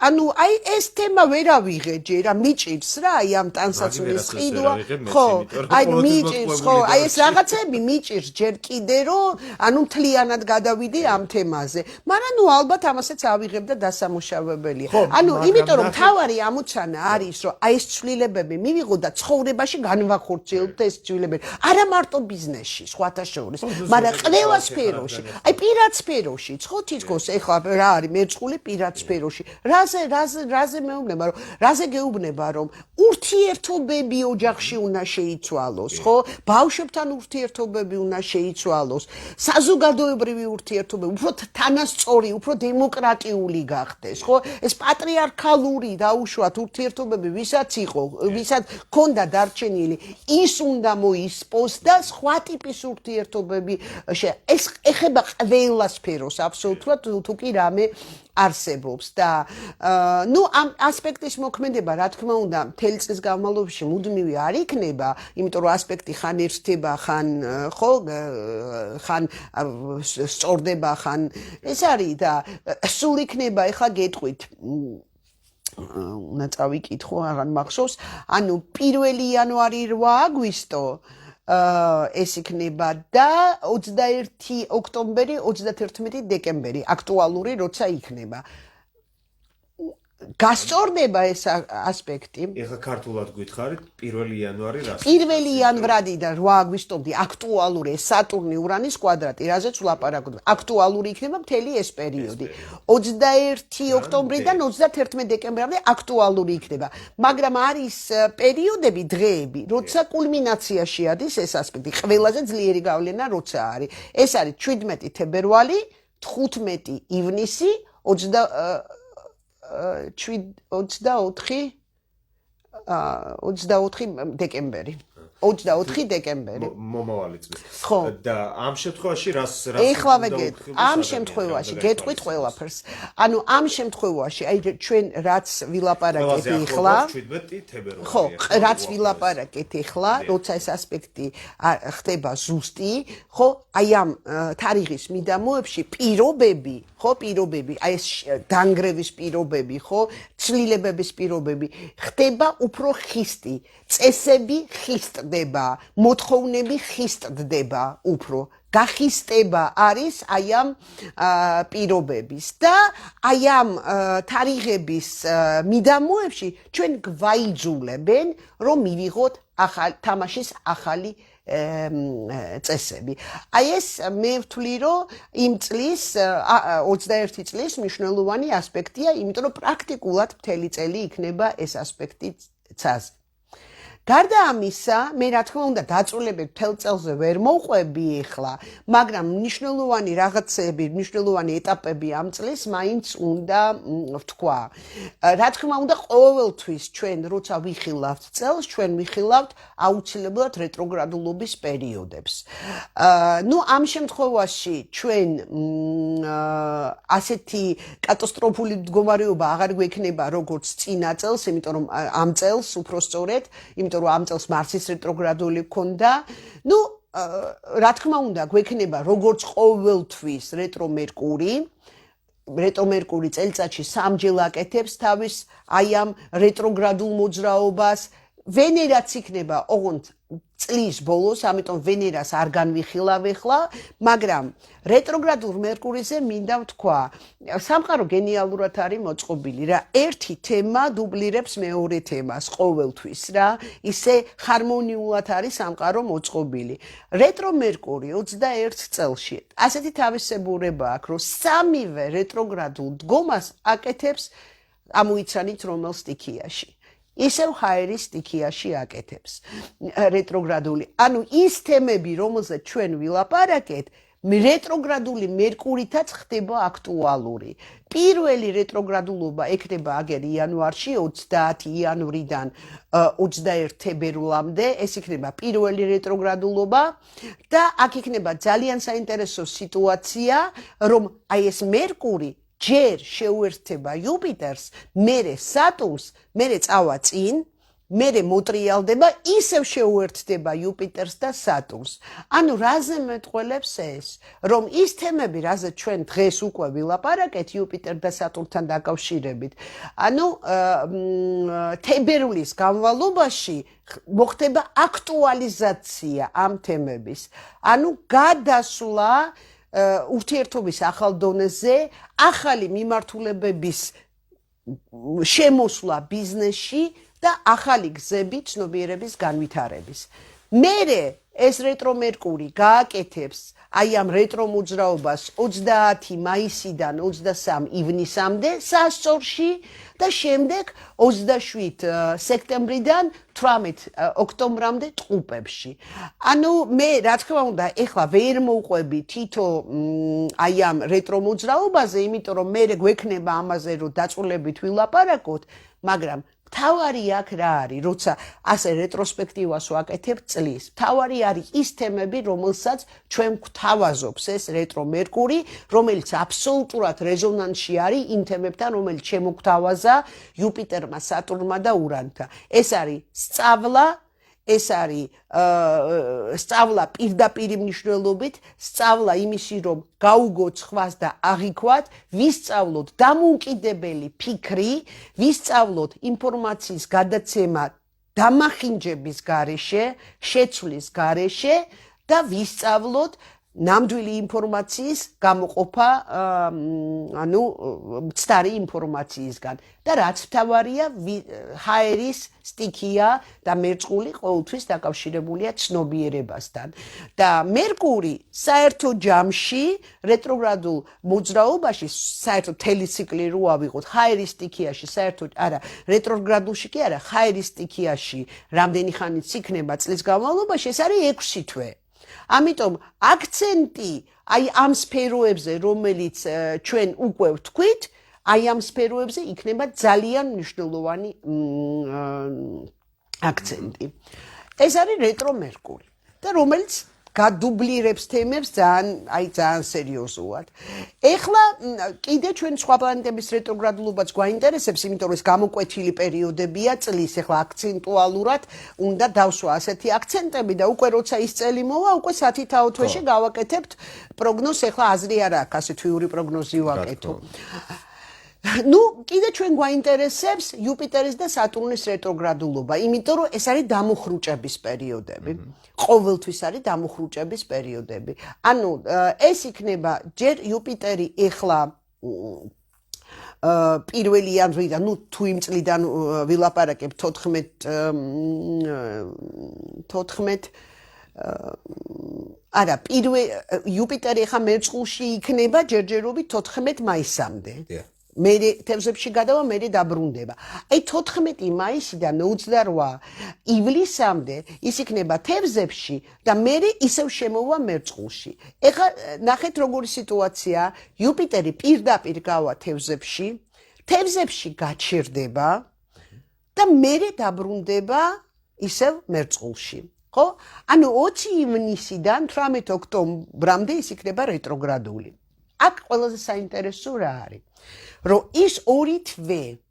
ანუ აი ეს თემა ვერ ავიღე ჯერ, მიჭირს რა, აი ამ ტანსაცმლის ყიდვა. ხო, აი მიჭირს, ხო, აი ეს რაღაცები მიჭირს ჯერ კიდე რომ ანუ მთლიანად გადავიდე ამ თემაზე. მაგრამ ნუ ალბათ ამასაც ავიღებ და დასამუშავებელია. ანუ იმიტომ რომ თავარი ამოცანა არის რომ აი ეს ცვლილებები მივიღო და ცხოვრებაში განვახორციელოთ ეს ცვლილებები. არა მარტო ბიზნესში, სხვათა შორის, მაგრამ ყველა სფეროში. აი პირად სფეროში, ხო თითქოს ეხლა რა არის მერწყული პირად სფეროში. რაზე მეუბნება რომ რაზე გეუბნება რომ ურთიერთობები ოჯახში უნდა შეიცვალოს, ხო? ბავშვებთან ურთიერთობები უნდა შეიცვალოს. საზოგადოებრივი ურთიერთობები უფრო თანასწორი, უფრო დემოკრატიული გახდეს, ხო? ეს პატრიარქალური დაუშვათ ურთიერთობები ვისაც იყო, ვისაც ქონდა დარჩენილი, ის უნდა მოისპოს და სხვა ტიპის ურთიერთობები ეს ეხება ყველა სფეროს აბსოლუტურად თუ კი რამე არსებობს და ნუ ამ ასპექტის მოქმედება რა თქმა უნდა მთელი წლის განმავლობაში მუდმივი არ იქნება, იმიტომ რომ ასპექტი ხან ერთდება, ხან ხო, ხან სწორდება, ხან ეს არის და სულ იქნება ეხლა გეტყვით უნდა წავიკითხო, აღარ მახსოვს, ანუ 1 იანვარი 8 აგვისტო ეს იქნება და 21 ოქტომბერი, 31 დეკემბერი აქტუალური როცა იქნება. გასწორდება ეს ასპექტი. ეხლა ქართულად გითხარით 1 იანვარი რას? 1 იანვრადიდან 8 აგვისტომდე აქტუალური ეს სატურნი ურანის კვადრატი, რაზეც ვლაპარაკობ. აქტუალური იქნება მთელი ეს პერიოდი. 21 ოქტომბრიდან 31 დეკემბრამდე აქტუალური იქნება. მაგრამ არის პერიოდები, დღეები, როცა კულმინაციაში ადის ეს ასპექტი. ყველაზე ძლიერი გავლენა როცა არის. ეს არის 17 თებერვალი, 15 ივნისი, 24 დეკემბერი. 24 დეკემბერი. მომავალი წლის. ხო. და ამ შემთხვევაში რას ეხლავე ამ შემთხვევაში გეტყვით ყველაფერს. ანუ ამ შემთხვევაში აი ჩვენ რაც ვილაპარაკეთ ეხლა 17 თებერვალი. ხო, რაც ვილაპარაკეთ ეხლა, როცა ეს ასპექტი ხდება ზუსტი, ხო, აი ამ თარიღის მიდამოებში პირობები, ხო, აი ეს დანგრევის პირობები, ხო, ცვლილებების პირობები ხდება უფრო ხისტი, წესები ხისტდება, მოთხოვნები ხისტდება უფრო. გახისტება არის აი ამ პირობების და აი ამ თარიღების მიდამოებში ჩვენ გვაიძულებენ რომ მივიღოთ თამაშის ახალი წესები. აი ეს მე ვთვლი რომ იმ წლის 21 წლის მნიშვნელოვანი ასპექტია, იმიტომ რომ პრაქტიკულად მთელი წელი იქნება ეს ასპექტი ცაზე. გარდა ამისა, მე რა თქმა უნდა დაწვრილებებით მთელ წელზე ვერ მოვყვები ახლა, მაგრამ მნიშვნელოვანი რაღაცები, მნიშვნელოვანი ეტაპები ამ წლის მაინც უნდა ვთქვა. რა თქმა უნდა, ყოველთვის ჩვენ როცა ვიხილავთ წელს, ჩვენ ვიხილავთ აუცილებლად რეტროგრადულობის პერიოდებს. ნუ ამ შემთხვევაში ჩვენ ასეთი კატასტროფული მდგომარეობა აღარ გვექნება როგორც წინა წელს, იმიტომ რომ ამ წელს უფრო სწორედ იმიტომ რომ ამ წელს მარსის რეტროგრადული გქონდა. ნუ რა თქმა უნდა, გვექნება როგორც ყოველთვის რეტრო მერკური წელიწადში 3 ჯერ აკეთებს თავის აი ამ რეტროგრადულ მოძრაობას. ვენერაც იქნება ოღონდ წლის ბოლოს, ამიტომ ვენერას არ განვიხილავ ახლა, მაგრამ რეტროგრადულ მერკურიზე მინდა ვთქვა, სამყარო გენიალურად არის მოწყობილი რა. ერთი თემა დუბლირებს მეორე თემას ყოველთვის რა. ისე ჰარმონიულად არის სამყარო მოწყობილი. რეტრო მერკური 21 წელში ასეთი თავისებურება აქვს, რომ სამივე რეტროგრადულ დგომას აკეთებს ამოიცანით რომელ სტიქიაში. ისევ ჰაერის სტიქიაში აკეთებს რეტროგრადული. ანუ ის თემები, რომელზეც ჩვენ ვილაპარაკეთ, რეტროგრადული მერკურითაც ხდება აქტუალური. პირველი რეტროგრადულობა ექნება აგერ იანვარში 30 იანვრიდან 21 თებერვლამდე, ეს იქნება პირველი რეტროგრადულობა და აქ იქნება ძალიან საინტერესო სიტუაცია, რომ აი ეს მერკური ჯერ შეუერთდება იუპიტერს, მერე სატურნს, მერე წავა წინ, მერე მოტრიალდება, ისევ შეუერთდება იუპიტერს და სატურნს. ანუ რაზე მეტყველებს ეს, რომ ის თემები, რაზეც ჩვენ დღეს უკვე ვილაპარაკეთ იუპიტერ და სატურნთან დაკავშირებით, ანუ თებერვლის განმავლობაში მოხდება აქტუალიზაცია ამ თემების. ანუ გადასვლა ურთიერთობის ახალ დონეზე, ახალი მიმართულებების შემოსვლა ბიზნესში და ახალი გზები ცნობიერების განვითარების. მერე ეს რეტრო მერკური გააკეთებს აი ამ რეტრო მოძრაობას 30 მაისიდან 23 ივნისამდე სასწორში და შემდეგ 27 სექტემბრიდან 18 ოქტომბრამდე ტყუპებში. ანუ მე რა თქმა უნდა ეხლა ვერ მოვყვები თითო აი ამ რეტრო მოძრაობაზე, იმიტომ რომ მე გვექნება ამაზე რომ დაწვრილებით ვილაპარაკოთ, მაგრამ თავარი აქ რა არის, როცა ასე რეტროსპექტივას ვაკეთებ წლის. თავარი არის ის თემები, რომელსაც ჩვენ გვთავაზობს ეს რეტრო მერკური, რომელიც აბსოლუტურად რეზონანსში არის იმ თემებთან, რომელიც შემოგთავაზა იუპიტერმა, სატურნმა და ურანთან. ეს არის სწავლა, ეს არის სწავლა პირდაპირ მნიშვნელობით, სწავლა იმისი, რომ გაუგოთ სხვას და აღიქვათ, ვისწავლოთ დამოუკიდებელი ფიქრი, ვისწავლოთ ინფორმაციის გადაცემა დამახინჯების გარეშე, შეცვლის გარეშე და ვისწავლოთ ნამდვილი ინფორმაციის გამოყოფა, ანუ მცდარი ინფორმაციისგან. და რაც მთავარია, ჰაერის სტიქია და მერწყული ყოველთვის დაკავშირებულია ცნობიერებასთან. და მერკური საერთო ჯამში, რეტროგრადულ მოძრაობაში, საერთო მთელი ციკლი რო ავიღოთ, ჰაერის სტიქიაში, საერთოდ არა, რეტროგრადულში კი არა, ჰაერის სტიქიაში, რამდენი ხანიც იქნება წლის განმავლობაში, ეს არის 6 თვე. ამიტომ აქცენტი აი ამ სფეროებზე, რომელიც ჩვენ უკვე ვთქვით, აი ამ სფეროებზე იქნება ძალიან მნიშვნელოვანი აქცენტი. ეს არის რეტრო მერკური და რომელიც გადუბლირებს თემებს ძალიან სერიოზულად. ეხლა კიდე ჩვენ სხვა პლანეტების რეტროგრადულობაც გვაინტერესებს, იმიტომ რომ ეს გამოკვეთილი პერიოდებია წლის, ეხლა აქცენტუალურად უნდა დავსვა ასეთი აქცენტები და უკვე როცა ის წელი მოვა, უკვე სათითაო თვეში გავაკეთებთ პროგნოზს, ეხლა აზრი არ აქვს, ასე თვიური პროგნოზი ვაკეთო. ნუ კიდე ჩვენ გვაინტერესებს იუპიტერის და სატურნის რეტროგრადულობა, იმიტომ რომ ეს არის დამუხრუჭების პერიოდები. ყოველთვის არის დამუხრუჭების პერიოდები. ანუ ეს იქნება ჯერ იუპიტერი ეხლა პირველი იანვრიდან, ნუ თუ იმ წლიდან ვილაპარაკებ 14 არა, იუპიტერი ეხლა მერწყულში იქნება ჯერჯერობით 14 მაისამდე. მერე თევზებში გადავა, მერე დაბრუნდება. აი 14 მაისიდან 28 ივლისამდე ის იქნება თევზებში და მერე ისევ შემოვა მერწყულში. ეხლა ნახეთ როგორი სიტუაცია, იუპიტერი პირდაპირ გავა თევზებში, თევზებში გაჩერდება და მერე დაბრუნდება ისევ მერწყულში. ხო? ანუ 20 ივნისიდან 18 ოქტომბრამდე ის იქნება რეტროგრადული. აქ ყველაზე საინტერესო რა არის? რომ ის ორი თვე,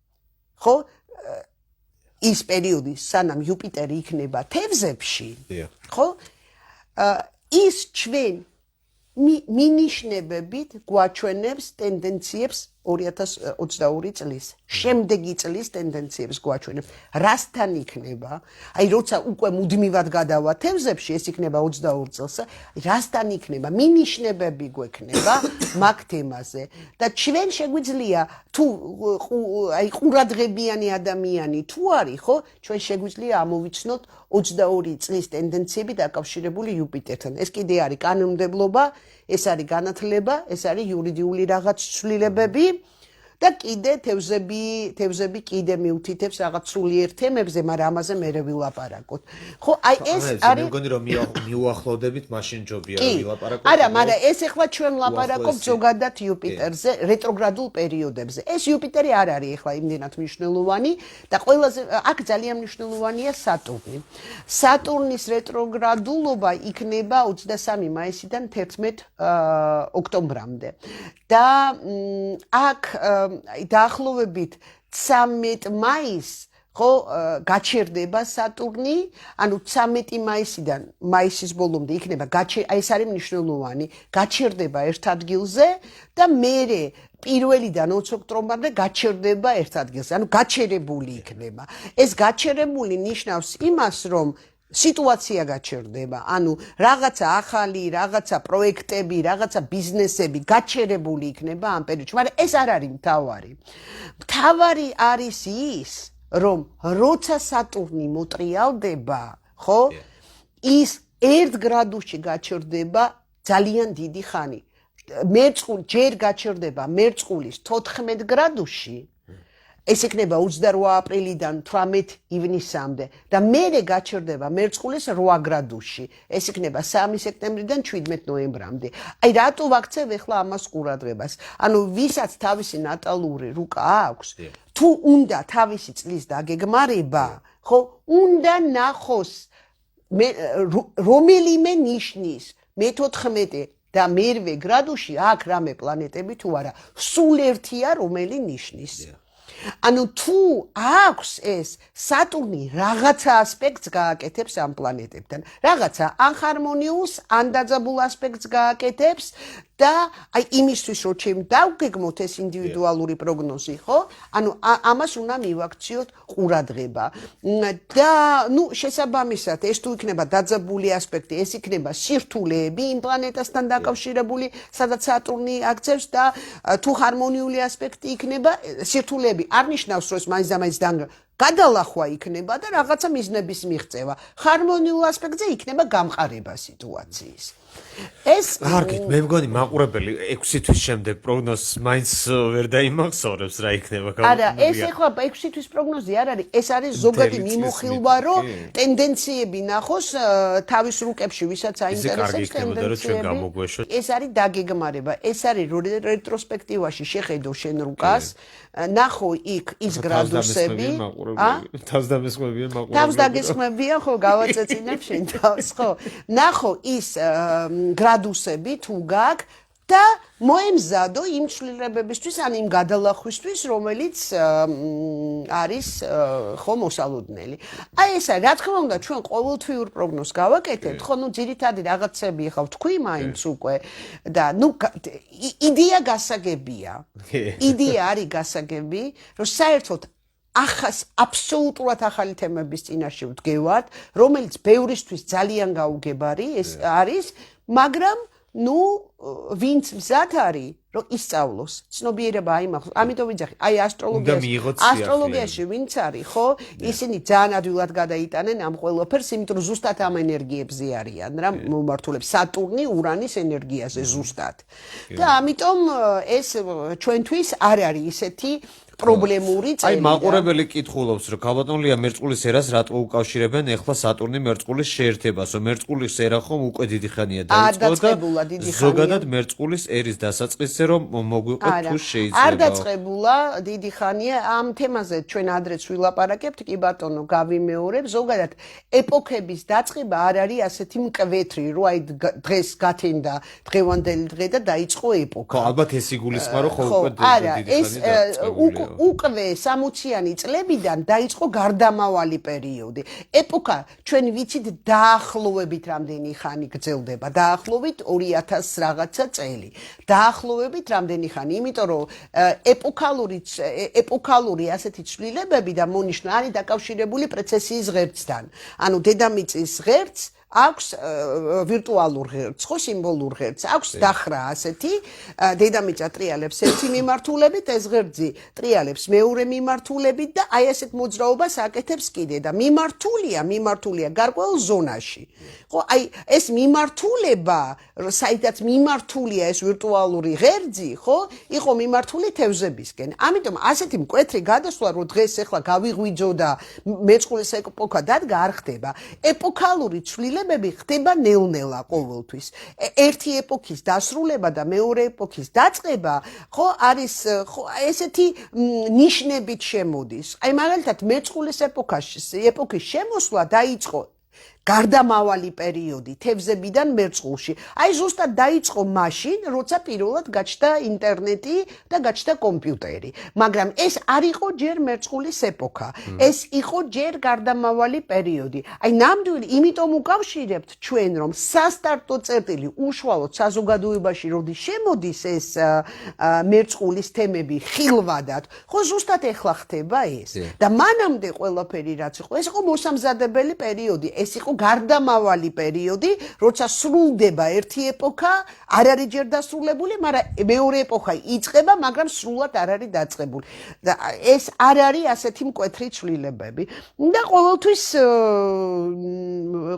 ხო, ის პერიოდი, სანამ იუპიტერი იქნება თევზებში, ხო, ის ჩვენ მინიშნებებით გვაჩვენებს ტენდენციებს 2022 წლის შემდეგი წლის ტენდენციებს გვაჩვენებს. რასთან იქნება? აი როცა უკვე მუდმივად გადავა თევზებში, ეს იქნება 22 წელს, რასთან იქნება? მინიშნებები გვექნება მაგ თემაზე და ჩვენ შეგვიძლია თუ აი ყურადღებიანი ადამიანი თუ არის, ხო? ჩვენ შეგვიძლია ამოვიცნოთ 22 წლის ტენდენციები დაკავშირებული იუპიტერთან. ეს კიდე არის კანონმდებლობა, ეს არის განათლება, ეს არის იურიდიული რაღაც ცვლილებები და კიდე თევზები კიდე მიუთითებს რაღაც სულიერ თემებზე, მაგრამ ამაზე მერე ვილაპარაკოთ. ხო, აი ეს არის მე მგონი რომ მიუახლოვდებით მაშინ ჯობია რომ ვილაპარაკოთ. არა, მაგრამ ეს ეხლა ჩვენ ვლაპარაკობთ ზოგადად იუპიტერზე, რეტროგრადულ პერიოდებზე. ეს იუპიტერი არ არის ეხლა იმდენად მნიშვნელოვანი და ყველაზე აქ ძალიან მნიშვნელოვანია სატურნი. სატურნის რეტროგრადულობა იქნება 23 მაისიდან 11 ოქტომბრამდე. და აქ დაახლოებით 13 მაისს ხო გაჩერდება სატურნი, ანუ 13 მაისიდან მაისის ბოლომდე იქნება აი ეს არის მნიშვნელოვანი, გაჩერდება ერთ ადგილზე და მერე პირველიდან 20 ოქტომბრამდე გაჩერდება ერთ ადგილზე, ანუ გაჩერებული იქნება. ეს გაჩერებული ნიშნავს იმას, რომ სიტუაცია გაჩერდება, ანუ რაღაცა ახალი, რაღაცა პროექტები, რაღაცა ბიზნესები გაჩერებული იქნება ამ პერიოდში, მაგრამ ეს არ არის მთავარი. მთავარი არის ის, რომ როცა სატურნი მოტრიალდება, ხო? ის 1 გრადუსში გაჩერდება ძალიან დიდი ხანი. ჯერ გაჩერდება მერწყულის 14 გრადუსში. ეს იქნება 28 აპრილიდან 18 ივნისამდე და მერე გაჩერდება მერწყულის 8 გრადუსში. ეს იქნება 3 სექტემბრიდან 17 ნოემბრამდე. აი რატო ვაქცევ ახლა ამას ყურადღებას? ანუ ვისაც თავისი ნატალური რუკა აქვს, თუ უნდა თავისი წლის დაგეგმარება, ხო, უნდა ნახოს რომელიმე ნიშნის მე-14 და მე-8 გრადუსში აქ რამე პლანეტები თუ არა, სულ ერთია რომელი ნიშნის. ანუ თუ აქვს ეს სატურნი რაღაცა ასპექტს გააკეთებს ამ პლანეტებთან, რაღაცა ან ჰარმონიულს, ან დაძაბულ ასპექტს გააკეთებს და აი იმისთვის რომ ჩემ დავგეგმოთ ეს ინდივიდუალური პროგნოზი, ხო? ანუ ამას უნდა მივაქციოთ ყურადღება. და ნუ შესაბამისად ეს თუ იქნება დაძაბული ასპექტი, ეს იქნება სირთულეები იმ პლანეტასთან დაკავშირებული, სადაც სატურნი აქცევს და თუ ჰარმონიული ასპექტი იქნება, სირთულეები არ ნიშნავს რომ ეს მაინც გადალახვა იქნება და რაღაცა მიზნების მიღწევა. ჰარმონიულ ასპექტზე იქნება გამყარება სიტუაციის. ეს კარგით, მე მგონი მაყურებელი 6 თვის შემდეგ პროგნოზს მაინც ვერ დაიმახსოვრებს რა იქნება არა, ეს ეხლა 6 თვის პროგნოზი არ არის, ეს არის ზოგადი მიმოხილვა, რომ ტენდენციები ნახოს თავის რუკებში, ვისაც აინტერესებს ტენდენციები. ეს არის დაგეგმარება, ეს არის რეტროსპექტივაში შეხედო შენ რუკას, ნახო იქ ის გრადუსები, თავს დამესხმებიან მაყურებელი. თავს დაგესხმებიან, ხო, გავაწეწინებ შენ თავს, ხო. ნახო ის გრადუსები თუ გაქვს და მოემზადო იმ ცვლილებებისთვის, ან იმ გადალახვისთვის, რომელიც არის ხო მოსალოდნელი. აი ეს არის, რა თქმა უნდა, ჩვენ ყოველთვიურ პროგნოზს გავაკეთებთ, ხო, ნუ ძირითადი რაღაცები ხავ თქვი მაინც უკვე და ნუ იდეა გასაგებია. იდეა არის გასაგები, რომ საერთოდ აბსოლუტურად ახალი თემების წინაშე ვდგევართ, რომელიც ბევრისთვის ძალიან გაუგებარი ეს არის, მაგრამ ნუ ვინც მზად არის, რომ ისწავლოს, ცნობიერება აიმახოს. ამიტომ ვიძახი, აი ასტროლოგიაში ვინც არის, ხო? ისინი ძალიან ადვილად გადაიტანენ ამ ყველაფერს, იმიტომ რომ ზუსტად ამ ენერგიებზე არიან, რა მომართულებს სატურნი ურანის ენერგიაზე ზუსტად. და ამიტომ ეს ჩვენთვის არ არის ისეთი პრობლემური წელი. აი მაყურებელი კითხულობს, რომ ქალბატონლია მერწყულის ერას რატო უკავშირებენ ახლა სატურნი მერწყულის შეერთებას, რომ მერწყულის ერა ხომ უკვე დიდი ხანია დაიწყო და ზოგადად მერწყულის ერის დასაწყისზე რომ მოგვიყვეთ თუ შეიძლება. არ დაწყებულა დიდი ხანია, ამ თემაზე ჩვენ ადრეც ვილაპარაკებთ, კი ბატონო, გავიმეორებ, ზოგადად ეპოქების დაწყება არ არის ასეთი მკვეთრი, რომ აი დღეს გათენდა დღევანდელი დღე და დაიწყო ეპოქა. ხო, ალბათ ეს იგულისხმება, რომ ხო უკვე დიდი ხანია უკვე 60-იანი წლებიდან დაიწყო გარდამავალი პერიოდი. ეპოქა ჩვენ ვიცით დაახლოებით რამდენი ხანი გრძელდება, დაახლოებით 2000 რაღაცა წელი. დაახლოებით დაახლოებით რამდენი ხანი, იმიტომ რომ ეპოქალური ასეთი ცვლილებები და მონიშნა არის დაკავშირებული პრეცესიის ღერძთან. ანუ დედამიწის ღერძს აქვს ვირტუალურ ღერძს, ხო, სიმბოლურ ღერძს, აქვს დახრა ასეთი, დედამიწა ტრიალებს ერთი მიმართულებით, ეს ღერძი ტრიალებს მეორე მიმართულებით და აი ასეთ მოძრაობას აკეთებს კიდე და მიმართულია გარკვეულ ზონაში. ხო, აი ეს მიმართულება, საიდანაც მიმართულია ეს ვირტუალური ღერძი, ხო, იყო მიმართული თევზებისკენ. ამიტომ ასეთი მკვეთრი გადასვლა, რომ დღეს ახლა გავიღვიძო და მეწყვილის ეპოქა დადგა, არ ხდება. ეპოქალური ცვლილებები ხდება ნელ-ნელა ყოველთვის. ერთი ეპოქის დასრულება და მეორე ეპოქის დაწყება, ხო, არის ხო ესეთი ნიშნებით შემოდის. აი მაგალითად მეწყვილის ეპოქის შემოსვლა დაიწყო გარდამავალი პერიოდი თევზებიდან მერწყულში. აი ზუსტად დაიწყო მაშინ, როცა პირველად გაჩნდა ინტერნეტი და გაჩნდა კომპიუტერი. მაგრამ ეს არ იყო ჯერ მერწყულის ეპოქა. ეს იყო ჯერ გარდამავალი პერიოდი. აი ნამდვილი, იმიტომ უკავშირებთ ჩვენ, რომ სასტარტო წერტილი უშუალოდ საზოგადოებაში როდის შემოდის ეს მერწყულის თემები ხილვადად, ხო ზუსტად ეხლა ხდება ეს. და მანამდე ყველაფერი რაც იყო, ეს იყო მოსამზადებელი პერიოდი. ეს იყო გარდამავალი პერიოდი, როცა სრულდება ერთი ეპოქა, არ არის ჯერ დასრულებული, მაგრამ მეორე ეპოქა იწყება, მაგრამ სრულად არ არის დაწყებული. და ეს არ არის ასეთი მკვეთრი ცვლილებები. და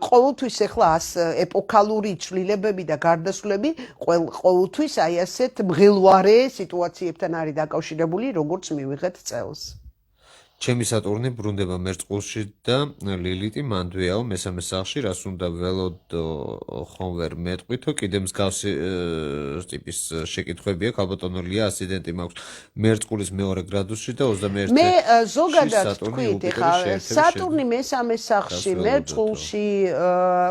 ყოველთვის ახლა ეპოქალური ცვლილებები და გარდასვლები ყოველთვის აი ასეთ მღელვარე სიტუაციებთან არის დაკავშირებული, როგორც მივიღეთ წელს. ჩემი სატურნი ბრუნდება მერწყულში და ლილიტი მანდვეაო მესამე სახლში, რას უნდა ველოდო ხომ ვერ მეტყვითო, კიდე მსგავსი ტიპის შეკითხვები აქვს, ალბათონო ლია ასციდენტი მაქვს მერწყულის მეორე გრადუსში და 21 მე ზოგადად თქვით, ეხლა სატურნი მესამე სახლში, მერწყულში,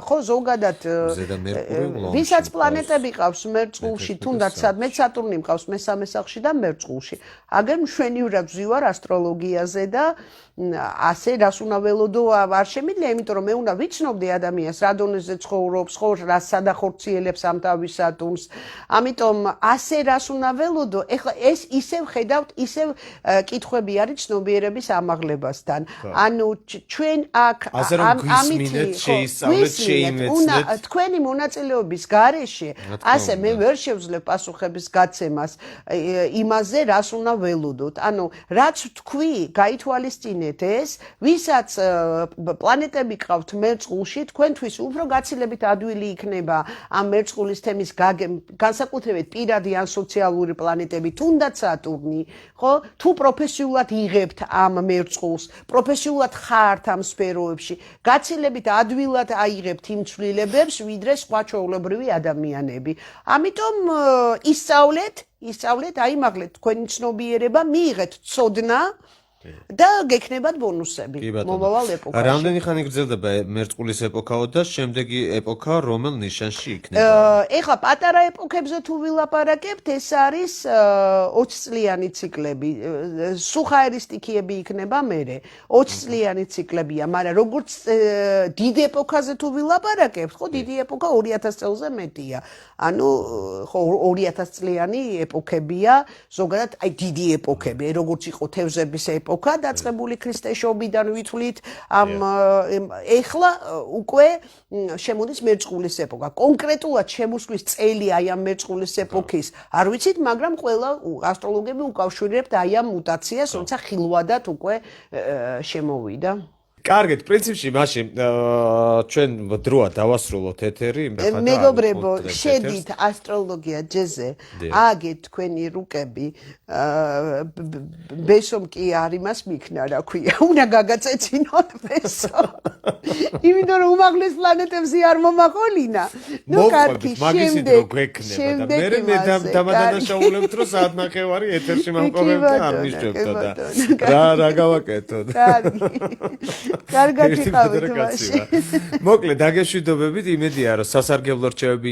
ხო ზოგადად ვისაც პლანეტები ყავს მერწყულში, თუნდაც მე სატურნი მყავს მესამე სახლში და მერწყულში. აგერ მშვენივრად ვზივარ ასტროლოგიაზე და ასე რას უნდა ველოდო არ შემიძლია, იმიტომ რომ მე უნდა ვიცნობდი ადამიანს რა დონეზე ცხოვრობს, ხო, რა სადახორციელებს ამ თავის სატურნს. ამიტომ ასე რას უნდა ველოდო, ეხლა ეს ისევ ხედავთ, ისევ კითხვები არის ცნობიერების ამაღლებასთან. ანუ ჩვენ აქ თქვენი მონაწილეობის გარეშე, ასე მე ვერ შევძლებ პასუხების გაცემას იმაზე, რას უნდა ველოდოთ. ანუ რაც თქვი, გაითვალისწინეთ ეს, ვისაც პლანეტები ყავთ მერწყულში, თქვენთვის უფრო გაცილებით ადვილი იქნება ამ მერწყულის თემის განსაკუთრებით პირადი ან სოციალური პლანეტები, თუნდაც სატურნი, ხო? თუ პროფესიულად იღებთ ამ მერწყულს, პროფესიულად ხართ ამ სფეროებში, გაცილებით ადვილად აიღებთ იმ ცვლილებებს, ვიდრე სხვა ჩვეულებრივი ადამიანები. ამიტომ ისწავლეთ, აიმაღლეთ თქვენი ცნობიერება, მიიღეთ ცოდნა და გექნებათ ბონუსები მომავალ ეპოქაში. რამდენი ხანი გრძელდება მერწყულის ეპოქაო და შემდეგი ეპოქა რომელ ნიშანში იქნება? ეხლა პატარა ეპოქებზე თუ ვილაპარაკებთ, ეს არის 20 წლიანი ციკლები. სუხაერის სტიქიები იქნება მერე. 20 წლიანი ციკლებია, მაგრამ როგორც დიდ ეპოქაზე თუ ვილაპარაკებთ, ხო, დიდი ეპოქა 2000 წელზე მეტია. ანუ ხო 2000 წლიანი ეპოქებია, ზოგადად აი დიდი ეპოქები, როგორც იყო თევზების ეპოქა დაწყებული ქრისტეს შობიდან ვითვლით, ეხლა უკვე შემოდის მერწყულის ეპოქა. კონკრეტულად შემოსვლის წელი აი ამ მერწყულის ეპოქის არ ვიცით, მაგრამ ყველა ასტროლოგები უკავშირებთ აი ამ მუტაციას, როცა ხილვადად უკვე შემოვიდა. კარგით, პრინციპში მაშინ ჩვენ დროა დავასრულოთ ეთერი, მეგობრებო, შედით ასტროლოგია ჯეზე, აგეთ თქვენი რუკები, ბესომ კი არ იმას მიქნა, რა ქვია, უნდა გაგაწეცინოთ ბესო. იმიტომ რომ უმაღლეს პლანეტებზე არ მომაყოლინა. ნუ კარგი, შემდეგ მე დამადანაშაულებთ, რომ საათნახევარი ეთერში მოვყავებთ და არ მისჯებთ და რა გავაკეთოთ. კარგი. კარგად ერთი იყავით ფედერაცია. მოკლედ დაგეშვიდობებით, იმედია რომ სასარგებლო რჩევები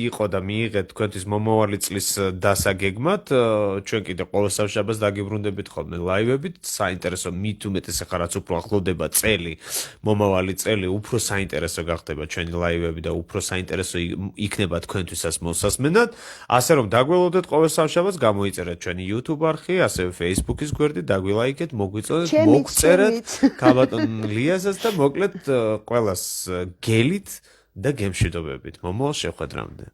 იყო და მიიღეთ თქვენთვის მომავალი წლის დასაგეგმად. ჩვენ კიდე ყოველ სამშაბათს დაგიბრუნდებით ხოლმე ლაივებით. საინტერესო მით უმეტეს ახლა რაც უფრო ახლოვდება წელი, მომავალი წელი, უფრო საინტერესო გახდება ჩვენი ლაივები და უფრო საინტერესო იქნება თქვენთვისაც მოსასმენად. ასე რომ დაგველოდეთ ყოველ სამშაბათს, გამოიწერეთ ჩვენი YouTube არხი, ასევე Facebook-ის გვერდი, დაგვილაიქეთ, მოგვიწოდეთ, მოგწერეთ ქალბატონ ლიასაც და მოკლედ ყველას გელით და გემშვიდობებით. მომავალ შეხვედრამდე.